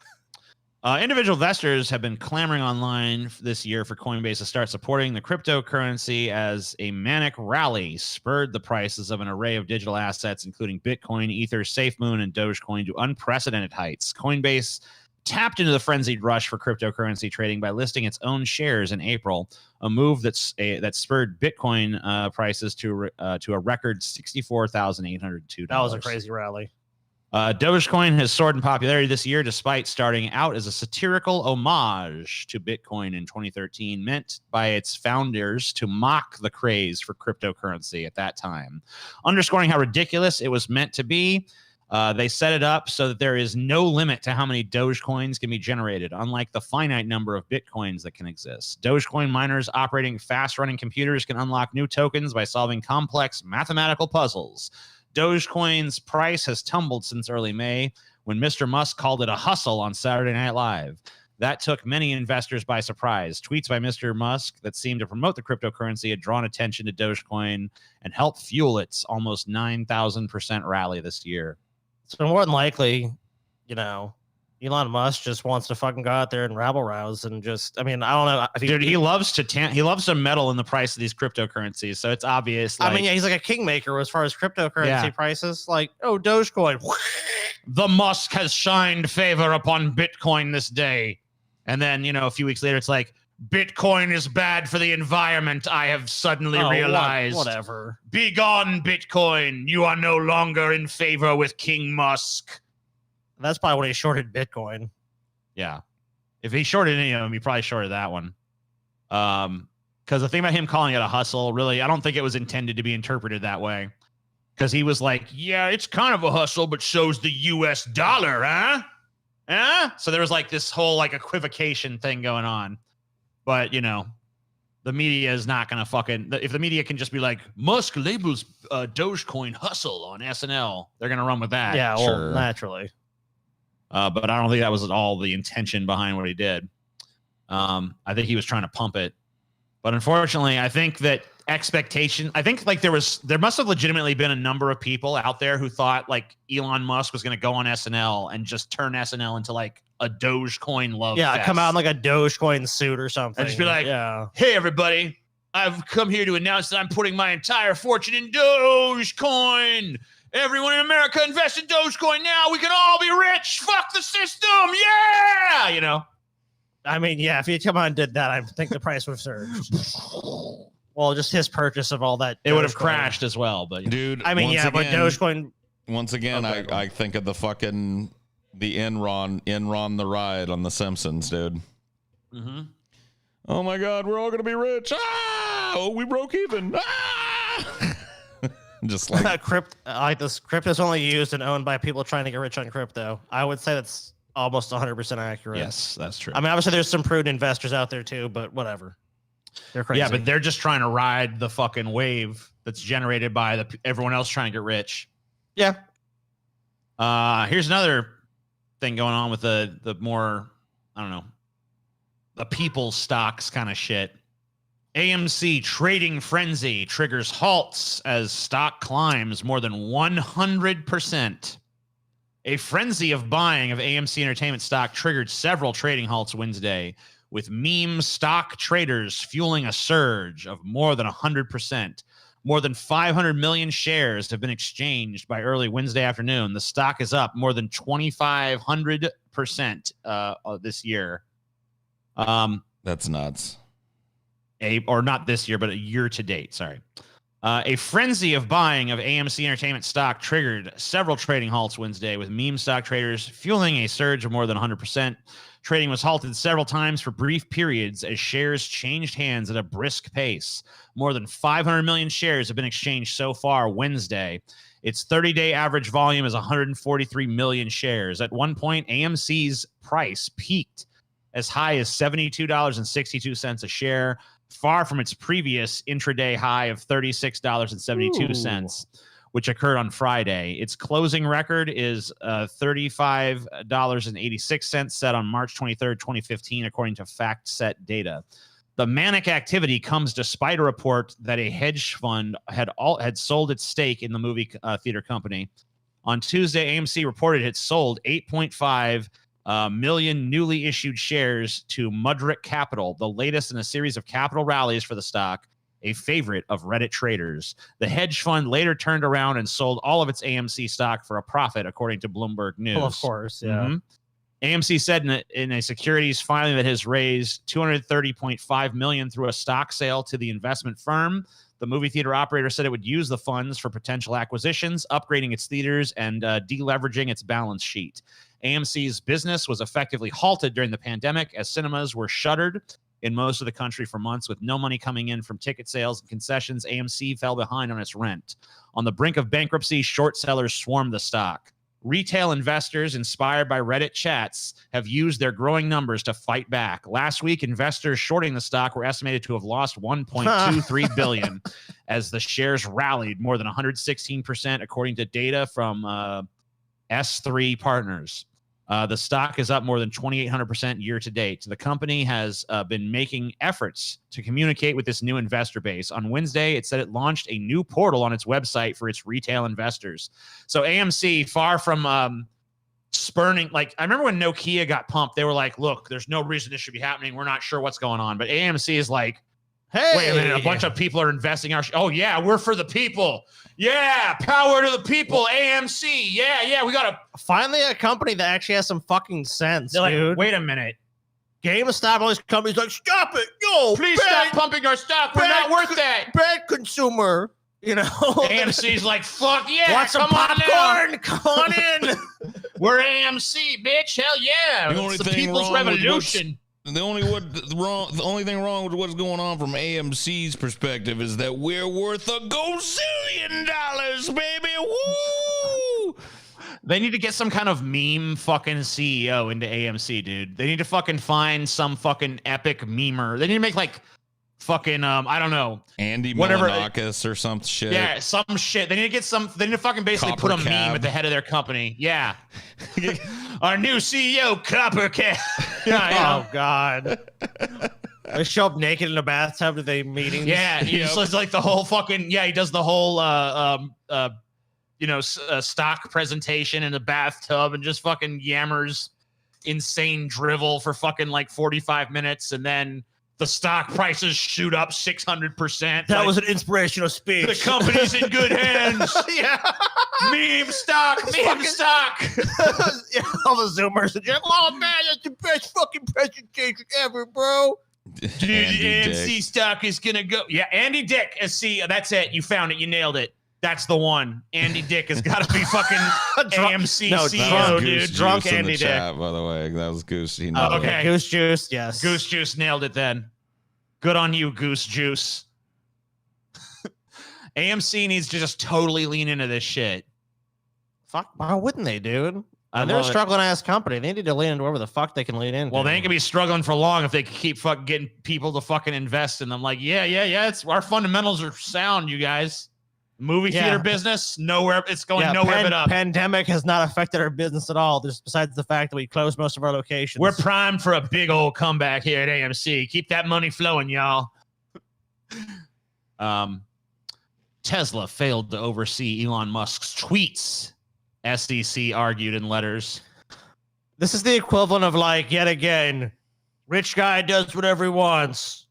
Individual investors have been clamoring online this year for Coinbase to start supporting the cryptocurrency as a manic rally spurred the prices of an array of digital assets, including Bitcoin, Ether, SafeMoon, and Dogecoin to unprecedented heights. Coinbase tapped into the frenzied rush for cryptocurrency trading by listing its own shares in April, a move that spurred Bitcoin prices to a record $64,802. That was a crazy rally. Dogecoin has soared in popularity this year despite starting out as a satirical homage to Bitcoin in 2013, meant by its founders to mock the craze for cryptocurrency at that time. Underscoring how ridiculous it was meant to be, they set it up so that there is no limit to how many Dogecoins can be generated, unlike the finite number of Bitcoins that can exist. Dogecoin miners operating fast-running computers can unlock new tokens by solving complex mathematical puzzles. Dogecoin's price has tumbled since early May, when Mr. Musk called it a hustle on Saturday Night Live. That took many investors by surprise. Tweets by Mr. Musk that seemed to promote the cryptocurrency had drawn attention to Dogecoin and helped fuel its almost 9,000% rally this year. So more than likely, Elon Musk just wants to fucking go out there and rabble rouse and just, I don't know. Dude, he loves to meddle in the price of these cryptocurrencies. So it's obvious. He's like a kingmaker as far as cryptocurrency prices. Like, Dogecoin. The Musk has shined favor upon Bitcoin this day. And then, a few weeks later, it's like, Bitcoin is bad for the environment, I have suddenly realized. Whatever. Be gone, Bitcoin. You are no longer in favor with King Musk. That's probably when he shorted Bitcoin. Yeah. If he shorted any of them, he probably shorted that one. Because the thing about him calling it a hustle, really, I don't think it was intended to be interpreted that way. Because he was like, yeah, it's kind of a hustle, but so's the US dollar, huh? Huh? So there was like this whole like equivocation thing going on. But, the media is not going to fucking... If the media can just be like, Musk labels Dogecoin hustle on SNL, they're going to run with that. Yeah, well, naturally. But I don't think that was at all the intention behind what he did. I think he was trying to pump it. But unfortunately, I think that there must have legitimately been a number of people out there who thought like Elon Musk was going to go on SNL and just turn SNL into like a Dogecoin love fest. Come out in like a Dogecoin suit or something. And just be like, hey, everybody, I've come here to announce that I'm putting my entire fortune in Dogecoin. Everyone in America invest in Dogecoin now. We can all be rich. Fuck the system. Yeah. If he come on and did that, I think the price would have surged. Well, just his purchase of all that. It would have crashed as well. But dude, but Dogecoin. Once again, I think of the Enron the ride on The Simpsons, dude. Mm-hmm. Oh my God, we're all gonna be rich. Oh, we broke even. Just like crypto's only used and owned by people trying to get rich on crypto. I would say that's almost 100% accurate. Yes, that's true. Obviously there's some prudent investors out there too, but whatever. They're crazy. Yeah, but they're just trying to ride the fucking wave that's generated by everyone else trying to get rich. Yeah. Here's another thing going on with the more, I don't know, the people stocks kind of shit. AMC trading frenzy triggers halts as stock climbs more than 100%. A frenzy of buying of AMC Entertainment stock triggered several trading halts Wednesday, with meme stock traders fueling a surge of more than 100%. More than 500 million shares have been exchanged by early Wednesday afternoon. The stock is up more than 2,500% this year. That's nuts. Or not this year, but a year to date. Sorry. A frenzy of buying of AMC Entertainment stock triggered several trading halts Wednesday, with meme stock traders fueling a surge of more than 100%. Trading was halted several times for brief periods as shares changed hands at a brisk pace. More than 500 million shares have been exchanged so far Wednesday. Its 30-day average volume is 143 million shares. At one point, AMC's price peaked as high as $72.62 a share, far from its previous intraday high of $36.72, which occurred on Friday. Its closing record is $35.86 set on March 23rd, 2015, according to FactSet data. The manic activity comes despite a report that a hedge fund had sold its stake in the movie theater company. On Tuesday, AMC reported it sold 8.5 million newly issued shares to Mudrick Capital, the latest in a series of capital rallies for the stock, a favorite of Reddit traders. The hedge fund later turned around and sold all of its AMC stock for a profit, according to Bloomberg News. Well, of course, yeah. Mm-hmm. AMC said in a securities filing that has raised $230.5 million through a stock sale to the investment firm. The movie theater operator said it would use the funds for potential acquisitions, upgrading its theaters, and deleveraging its balance sheet. AMC's business was effectively halted during the pandemic as cinemas were shuttered in most of the country for months with no money coming in from ticket sales and concessions. AMC fell behind on its rent. On the brink of bankruptcy, short sellers swarmed the stock. Retail investors, inspired by Reddit chats, have used their growing numbers to fight back. Last week, investors shorting the stock were estimated to have lost $1.23 billion as the shares rallied more than 116%, according to data from S3 Partners. The stock is up more than 2,800% year to date. The company has been making efforts to communicate with this new investor base. On Wednesday, it said it launched a new portal on its website for its retail investors. So AMC, far from spurning, like, I remember when Nokia got pumped, they were like, look, there's no reason this should be happening. We're not sure what's going on. But AMC is like, hey, wait a minute, a bunch of people are investing our oh yeah, we're for the people. Yeah, power to the people. AMC. Yeah, we gotta finally a company that actually has some fucking sense. They're dude. like, wait a minute. GameStop, all these companies like, stop it, yo, please stop pumping our stock. We're not worth that. Bad consumer, you know. AMC's like, fuck yeah, want some popcorn? Come on in. We're AMC, bitch. Hell yeah. The only it's the thing people's wrong revolution. The only thing wrong with what's going on from AMC's perspective is that we're worth $1 gazillion, baby. Woo! They need to get some kind of meme fucking CEO into AMC, dude. They need to fucking find some fucking epic memer. They need to make like fucking I don't know, Andy whatever Milonakis or some shit. Yeah, some shit. They need to get some. They need to fucking basically Copper put a Cab. meme at the head of their company. Yeah, our new CEO, Copper Cab. Oh God. They show up naked in a bathtub to the meetings. Yeah, he just does like the whole fucking he does the whole stock presentation in a bathtub and just fucking yammers insane drivel for fucking like 45 minutes, and then the stock prices shoot up 600%. That was an inspirational speech. The company's in good hands. Yeah. Meme stock. Yeah, all the Zoomers are just, oh man, that's the best fucking presentation ever, bro. Dude, AMC stock is gonna go. Yeah, Andy Dick as CEO. That's it. You found it. You nailed it. That's the one. Andy Dick has got to be fucking AMC CEO, dude. Drunk in Andy the Dick. chat, by the way. That was Goose. He Oh, okay. Goose Juice, yes. Goose Juice nailed it then. Good on you, Goose Juice. AMC needs to just totally lean into this shit. Fuck, why wouldn't they, dude? I They're a love it. struggling ass company. They need to lean into wherever the fuck they can lean into. Well, they ain't gonna be struggling for long if they keep fucking getting people to fucking invest in them. Like, yeah. It's our fundamentals are sound, you guys. Movie theater business, nowhere. It's going nowhere but up. Pandemic has not affected our business at all. Just besides the fact that we closed most of our locations. We're primed for a big old comeback here at AMC. Keep that money flowing, y'all. Tesla failed to oversee Elon Musk's tweets. SEC argued in letters. This is the equivalent of like, yet again, rich guy does whatever he wants.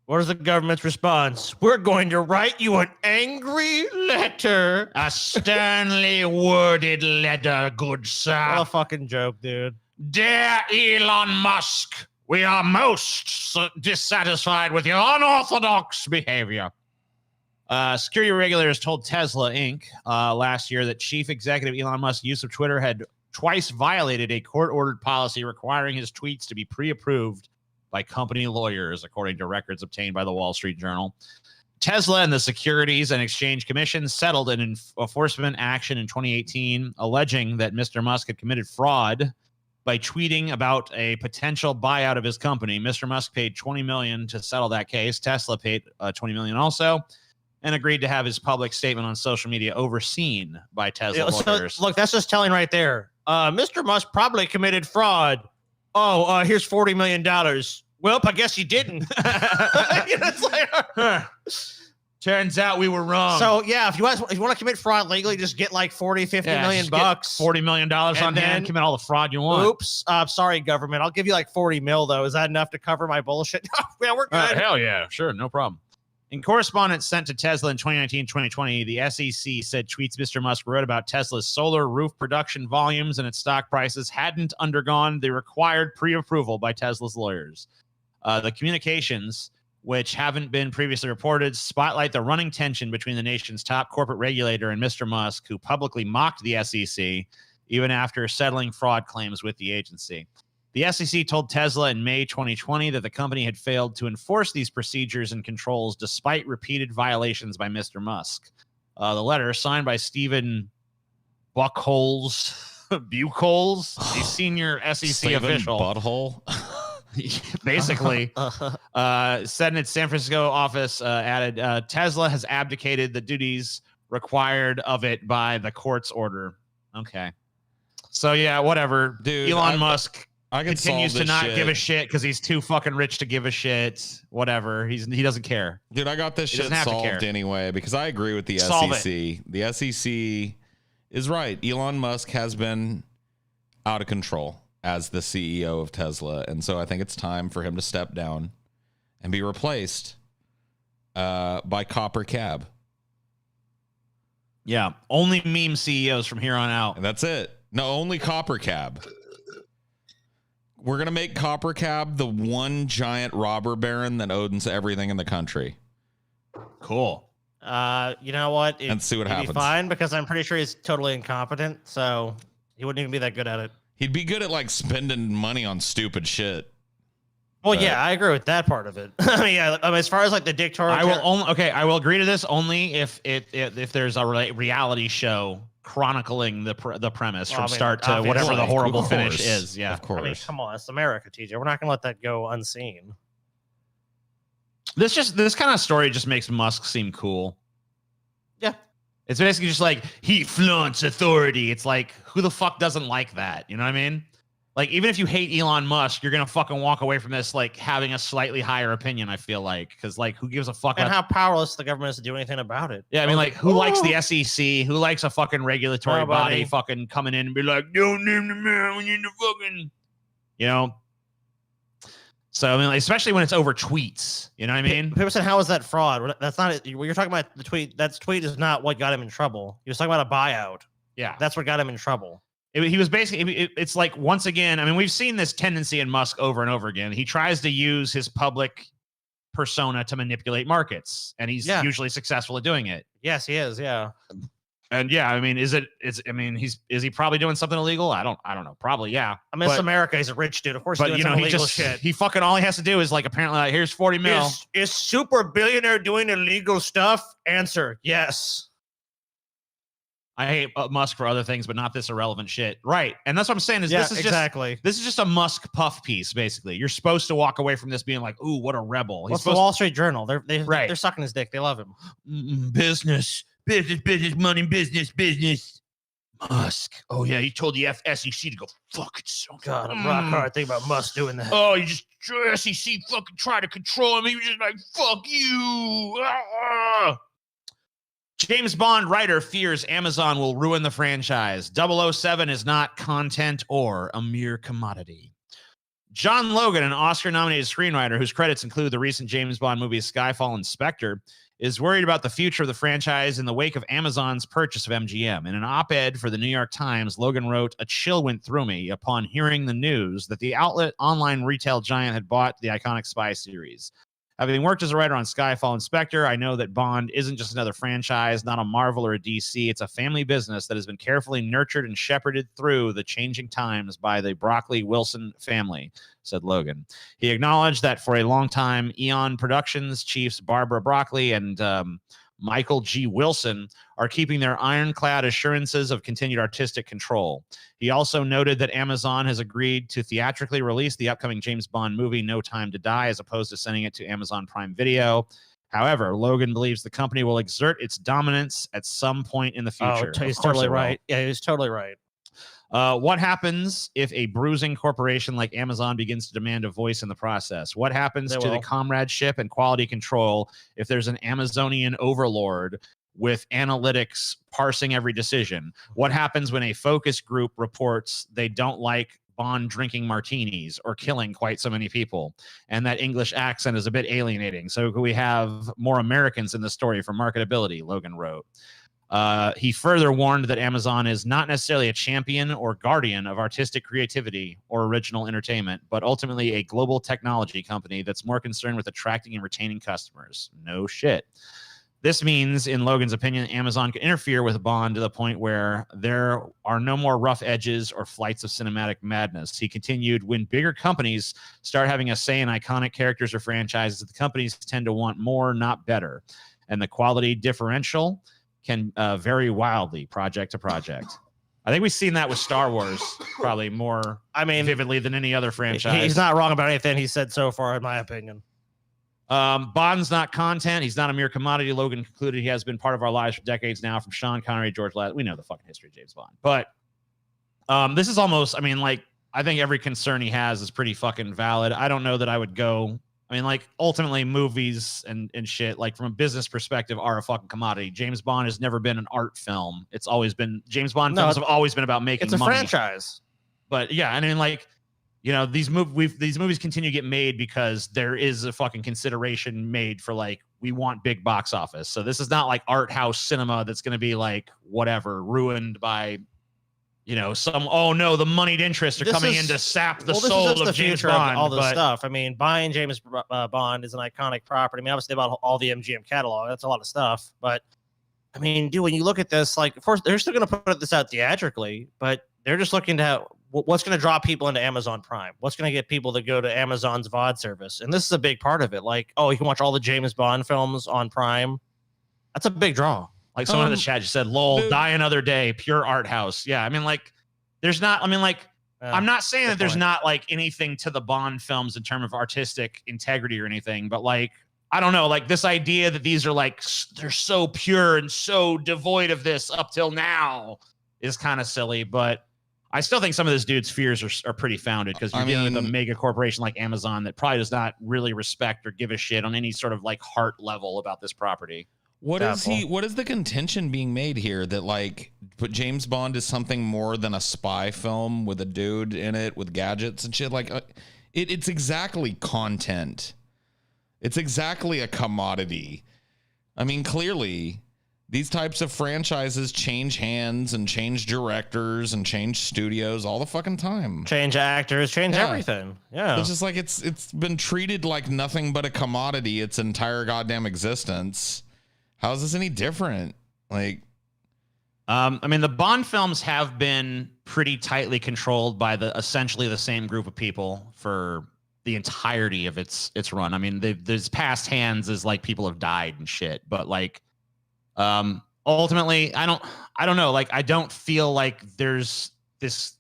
What is the government's response? We're going to write you an angry letter. A sternly worded letter, good sir. What a fucking joke, dude. Dear Elon Musk, we are most dissatisfied with your unorthodox behavior. Security regulators told Tesla Inc. Last year that Chief Executive Elon Musk's use of Twitter had twice violated a court-ordered policy requiring his tweets to be pre-approved by company lawyers, according to records obtained by the Wall Street Journal. Tesla and the Securities and Exchange Commission settled an enforcement action in 2018, alleging that Mr. Musk had committed fraud by tweeting about a potential buyout of his company. Mr. Musk paid $20 million to settle that case. Tesla paid $20 million also, and agreed to have his public statement on social media overseen by Tesla lawyers. So, look, that's just telling right there. Mr. Musk probably committed fraud. Oh, here's $40 million. Well, I guess you didn't. It's like, turns out we were wrong. So, yeah, if you want to commit fraud legally, just get like 40, 50 million bucks. $40 million on hand. Commit all the fraud you want. Oops. Sorry, government. I'll give you like 40 mil, though. Is that enough to cover my bullshit? Yeah, we're good. Hell yeah. Sure. No problem. In correspondence sent to Tesla in 2019-2020, the SEC said tweets Mr. Musk wrote about Tesla's solar roof production volumes and its stock prices hadn't undergone the required pre-approval by Tesla's lawyers. The communications which haven't been previously reported, spotlight the running tension between the nation's top corporate regulator and Mr. Musk, who publicly mocked the SEC even after settling fraud claims with the agency. The SEC told Tesla in May 2020 that the company had failed to enforce these procedures and controls despite repeated violations by Mr. Musk. The letter, signed by Stephen Buchholz, a senior SEC Steven official, Butthole. basically, said in its San Francisco office, added, Tesla has abdicated the duties required of it by the court's order. Okay. So, yeah, whatever. Dude, Elon Musk I can continues to solve this not shit. give a shit because he's too fucking rich to give a shit. Whatever. He doesn't care. Dude, I got this He shit doesn't have to solved care. anyway because I agree with the Solve SEC. The SEC is right. Elon Musk has been out of control as the CEO of Tesla. And so I think it's time for him to step down and be replaced by Copper Cab. Yeah. Only meme CEOs from here on out. And that's it. No, only Copper Cab. We're going to make Copper Cab the one giant robber baron that owns everything in the country. Cool. You know what? And see what he'd happens. be fine because I'm pretty sure he's totally incompetent, so he wouldn't even be that good at it. He'd be good at like spending money on stupid shit. Well, But- yeah, I agree with that part of it. I mean, yeah, as far as like the dictatorial, I will agree to this only if there's a reality show chronicling the premise Well, from I mean, start to obviously. whatever the horrible Of finish course. is. Yeah. Of course. I mean, come on, it's America, TJ. We're not gonna let that go unseen. This kind of story just makes Musk seem cool. Yeah. It's basically just like he flaunts authority. It's like, who the fuck doesn't like that? You know what I mean? Like, even if you hate Elon Musk, you're gonna fucking walk away from this like having a slightly higher opinion. I feel like, because like, who gives a fuck? And about how powerless the government is to do anything about it. Yeah, I mean, like, who likes the SEC? Who likes a fucking regulatory Nobody. body fucking coming in and be like, don't name the man when you're in the fucking, you know? So, I mean, like, especially when it's over tweets, you know what I mean? People said, "How is that fraud?" That's not it. When you're talking about the tweet, that tweet is not what got him in trouble. He was talking about a buyout. Yeah. That's what got him in trouble. He was basically, it's like, once again, I mean, we've seen this tendency in Musk over and over again. He tries to use his public persona to manipulate markets, and he's usually successful at doing it. Yes, he is. Yeah. And yeah, I mean, is he probably doing something illegal? I don't know. Probably, yeah. I mean, it's America. He's a rich dude. Of course, he's But doing you know, some he illegal just shit. he fucking all he has to do is like apparently like, here's 40 mil. Is super billionaire doing illegal stuff? Answer: yes. I hate Musk for other things, but not this irrelevant shit. Right, and that's what I'm saying. Is Yeah, this is exactly. This is just a Musk puff piece, basically. You're supposed to walk away from this being like, "Ooh, what a rebel!" What's the Wall Street Journal? They're Right. sucking his dick. They love him. Business, money, business. Musk. Oh yeah, he told the SEC to go fuck itself. God, I'm rock hard thinking about Musk doing that. Oh, you just SEC fucking try to control him. He was just like, fuck you. Ah. James Bond writer fears Amazon will ruin the franchise. 007 is not content or a mere commodity. John Logan, an Oscar-nominated screenwriter whose credits include the recent James Bond movies Skyfall and Spectre, is worried about the future of the franchise in the wake of Amazon's purchase of MGM. In an op-ed for the New York Times, Logan wrote, "A chill went through me upon hearing the news that the outlet online retail giant had bought the iconic spy series. Having worked as a writer on Skyfall and Spectre, I know that Bond isn't just another franchise, not a Marvel or a DC. It's a family business that has been carefully nurtured and shepherded through the changing times by the Broccoli-Wilson family," said Logan. He acknowledged that for a long time, Eon Productions chiefs Barbara Broccoli and Michael G. Wilson are keeping their ironclad assurances of continued artistic control. He also noted that Amazon has agreed to theatrically release the upcoming James Bond movie No Time to Die as opposed to sending it to Amazon Prime Video. However, Logan believes the company will exert its dominance at some point in the future. Oh, he's Of course totally it will. right. Yeah, he's totally right. What happens if a bruising corporation like Amazon begins to demand a voice in the process? What happens They to the will. comradeship and quality control if there's an Amazonian overlord with analytics parsing every decision? What happens when a focus group reports they don't like Bond drinking martinis or killing quite so many people, and that English accent is a bit alienating? So could we have more Americans in the story for marketability? Logan wrote. He further warned that Amazon is not necessarily a champion or guardian of artistic creativity or original entertainment, but ultimately a global technology company that's more concerned with attracting and retaining customers. No shit. This means, in Logan's opinion, Amazon can interfere with Bond to the point where there are no more rough edges or flights of cinematic madness. He continued, when bigger companies start having a say in iconic characters or franchises, the companies tend to want more, not better. And the quality differential can vary wildly project to project. I think we've seen that with Star Wars probably more vividly than any other franchise. He's not wrong about anything he said so far, in my opinion. Bond's not content. He's not a mere commodity. Logan concluded he has been part of our lives for decades now, from Sean Connery, George Lazenby. We know the fucking history of James Bond. But this is almost, I think every concern he has is pretty fucking valid. I don't know that I would go. Ultimately movies and shit, like from a business perspective, are a fucking commodity. James Bond has never been an art film. It's always been, James Bond films have always been about making money. It's a franchise. But yeah, these movies continue to get made because there is a fucking consideration made for we want big box office. So this is not like art house cinema that's going to be whatever ruined by the moneyed interests are coming in to sap the soul of James Bond. All this stuff. Buying James Bond is an iconic property. Obviously about all the MGM catalog, that's a lot of stuff. But when you look at this, of course they're still going to put this out theatrically, but they're just looking to what's going to draw people into Amazon Prime. What's going to get people to go to Amazon's VOD service, and this is a big part of it. You can watch all the James Bond films on Prime. That's a big draw. Someone in the chat just said, "Lol, die another day, pure art house." Yeah, there's not. I'm not saying that there's not anything to the Bond films in terms of artistic integrity or anything, but I don't know, this idea that these are they're so pure and so devoid of this up till now is kind of silly. But I still think some of this dude's fears are pretty founded, because you're dealing with a mega corporation like Amazon that probably does not really respect or give a shit on any sort of heart level about this property. What is the contention being made here that but James Bond is something more than a spy film with a dude in it with gadgets and shit? It's exactly content. It's exactly a commodity. Clearly these types of franchises change hands and change directors and change studios all the fucking time. Change actors, change everything. Yeah. It's just it's been treated like nothing but a commodity its entire goddamn existence. How is this any different? The Bond films have been pretty tightly controlled by essentially the same group of people for the entirety of its run. There's past hands as people have died and shit, but ultimately, I don't know. I don't feel like there's this.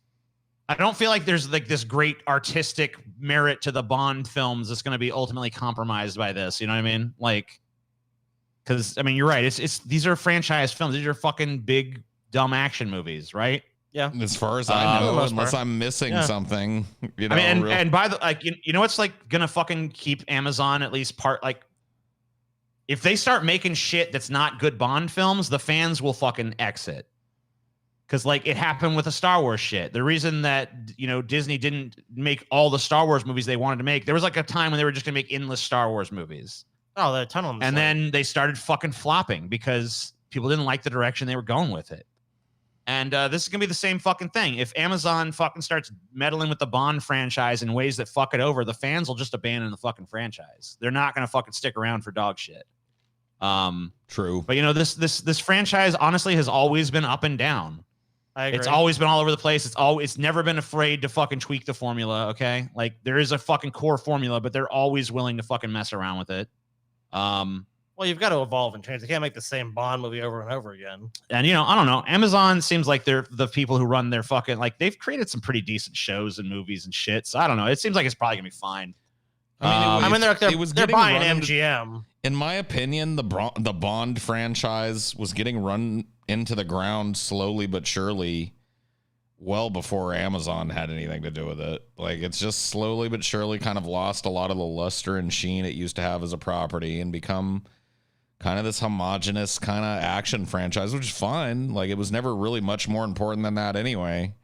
I don't feel like there's this great artistic merit to the Bond films that's going to be ultimately compromised by this. You know what I mean? Because you're right. It's these are franchise films. These are fucking big dumb action movies, right? Yeah. As far as I know, unless I'm missing something, and by the what's gonna fucking keep Amazon at least if they start making shit that's not good Bond films, the fans will fucking exit. Because it happened with the Star Wars shit. The reason that Disney didn't make all the Star Wars movies they wanted to make, there was a time when they were just gonna make endless Star Wars movies. Oh, there are a ton of them. And then they started fucking flopping because people didn't like the direction they were going with it. And this is going to be the same fucking thing. If Amazon fucking starts meddling with the Bond franchise in ways that fuck it over, the fans will just abandon the fucking franchise. They're not going to fucking stick around for dog shit. True. But this franchise honestly has always been up and down. I agree. It's always been all over the place. It's never been afraid to fucking tweak the formula. Okay. There is a fucking core formula, but they're always willing to fucking mess around with it. Well, you've got to evolve and change. They can't make the same Bond movie over and over again. And I don't know. Amazon seems like they're the people who run their fucking they've created some pretty decent shows and movies and shit. So I don't know. It seems like it's probably gonna be fine. They're buying MGM. In my opinion, the Bond franchise was getting run into the ground slowly but surely, well before Amazon had anything to do with it. It's just slowly but surely kind of lost a lot of the luster and sheen it used to have as a property and become kind of this homogenous kind of action franchise, which is fine. It was never really much more important than that anyway.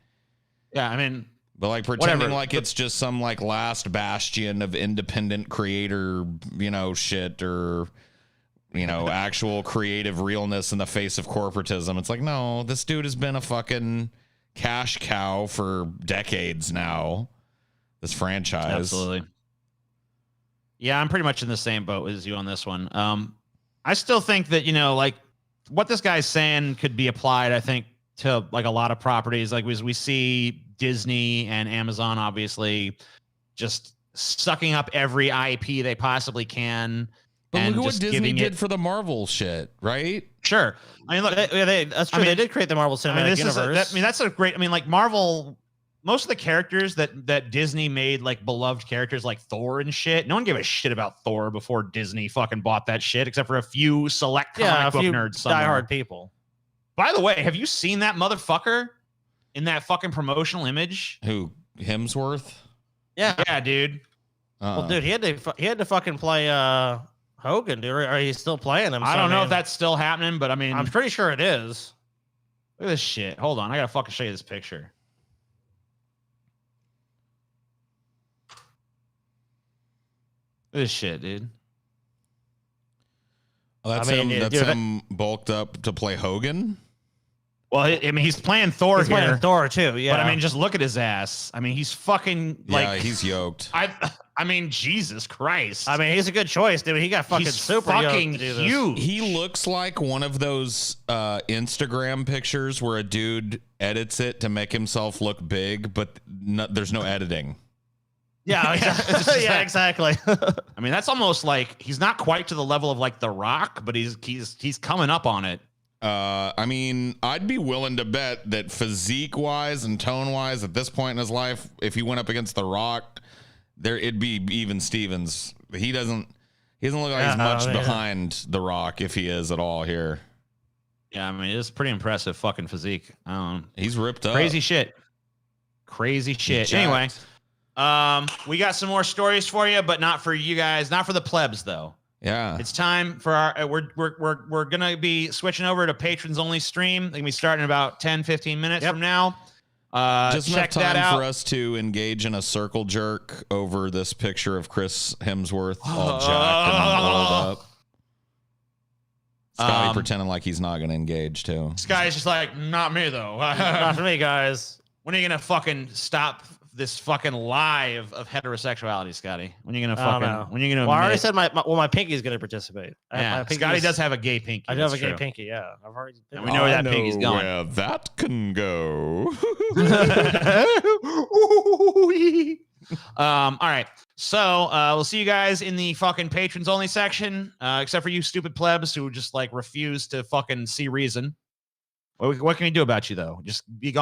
Yeah, but pretending it's just some last bastion of independent creator, shit, or actual creative realness in the face of corporatism. It's like, no, this dude has been a fucking cash cow for decades now. This franchise. Absolutely. Yeah, I'm pretty much in the same boat as you on this one. I still think that, like what this guy's saying could be applied, I think, to like a lot of properties. Like we see Disney and Amazon obviously just sucking up every IP they possibly can. But and look at just what Disney giving did it for the Marvel shit, right? Sure. I mean, look, That's true. I mean, they did create the Marvel Cinematic Universe. That's a great. I mean, like Marvel. Most of the characters that Disney made like beloved characters like Thor and shit. No one gave a shit about Thor before Disney fucking bought that shit, except for a few select comic book nerds. Diehard people. By the way, have you seen that motherfucker in that fucking promotional image? Who, Hemsworth? Yeah, dude. Well, dude, he had to fucking play Hogan, dude. Or he's still playing him? I don't know if that's still happening, but I mean, I'm pretty sure it is. Look at this shit. Hold on, I gotta fucking show you this picture. Look at this shit, dude. Oh, that's him. That's him bulked up to play Hogan. Well, I mean, he's playing Thor He's here. playing Thor too, yeah. But I mean, just look at his ass. I mean, he's fucking like. Yeah, he's yoked. I mean, Jesus Christ. I mean, he's a good choice, dude. He got fucking super fucking yoked to do this. huge. He looks like one of those Instagram pictures where a dude edits it to make himself look big, but there's no editing. Yeah, exactly. Yeah, exactly. I mean, that's almost like he's not quite to the level of like The Rock, but he's coming up on it. I mean, I'd be willing to bet that physique-wise and tone-wise at this point in his life, if he went up against The Rock, it'd be even Stevens. He doesn't look like he's much behind The Rock, if he is at all here. Yeah, I mean, it's pretty impressive fucking physique. I don't know. He's ripped up. Crazy shit. Anyway, we got some more stories for you, but not for you guys, not for the plebs though. Yeah, it's time for our. We're gonna be switching over to patrons only stream. They're gonna be starting in about 10-15 minutes from now. Just enough time for us to engage in a circle jerk over this picture of Chris Hemsworth all jacked and rolled up. Scotty pretending like he's not gonna engage too. Scotty's just like, not me though. Not for me, guys. When are you gonna fucking stop this fucking lie of heterosexuality, Scotty? When are you gonna fucking? When are you gonna? Well, I already said my pinky's gonna participate. Yeah, Scotty does have a gay pinky. I do have a gay pinky. Yeah, I've already. And we know where that pinky's going. Where that can go. All right. So we'll see you guys in the fucking patrons only section, except for you stupid plebs who just like refuse to fucking see reason. What can we do about you though? Just be gone.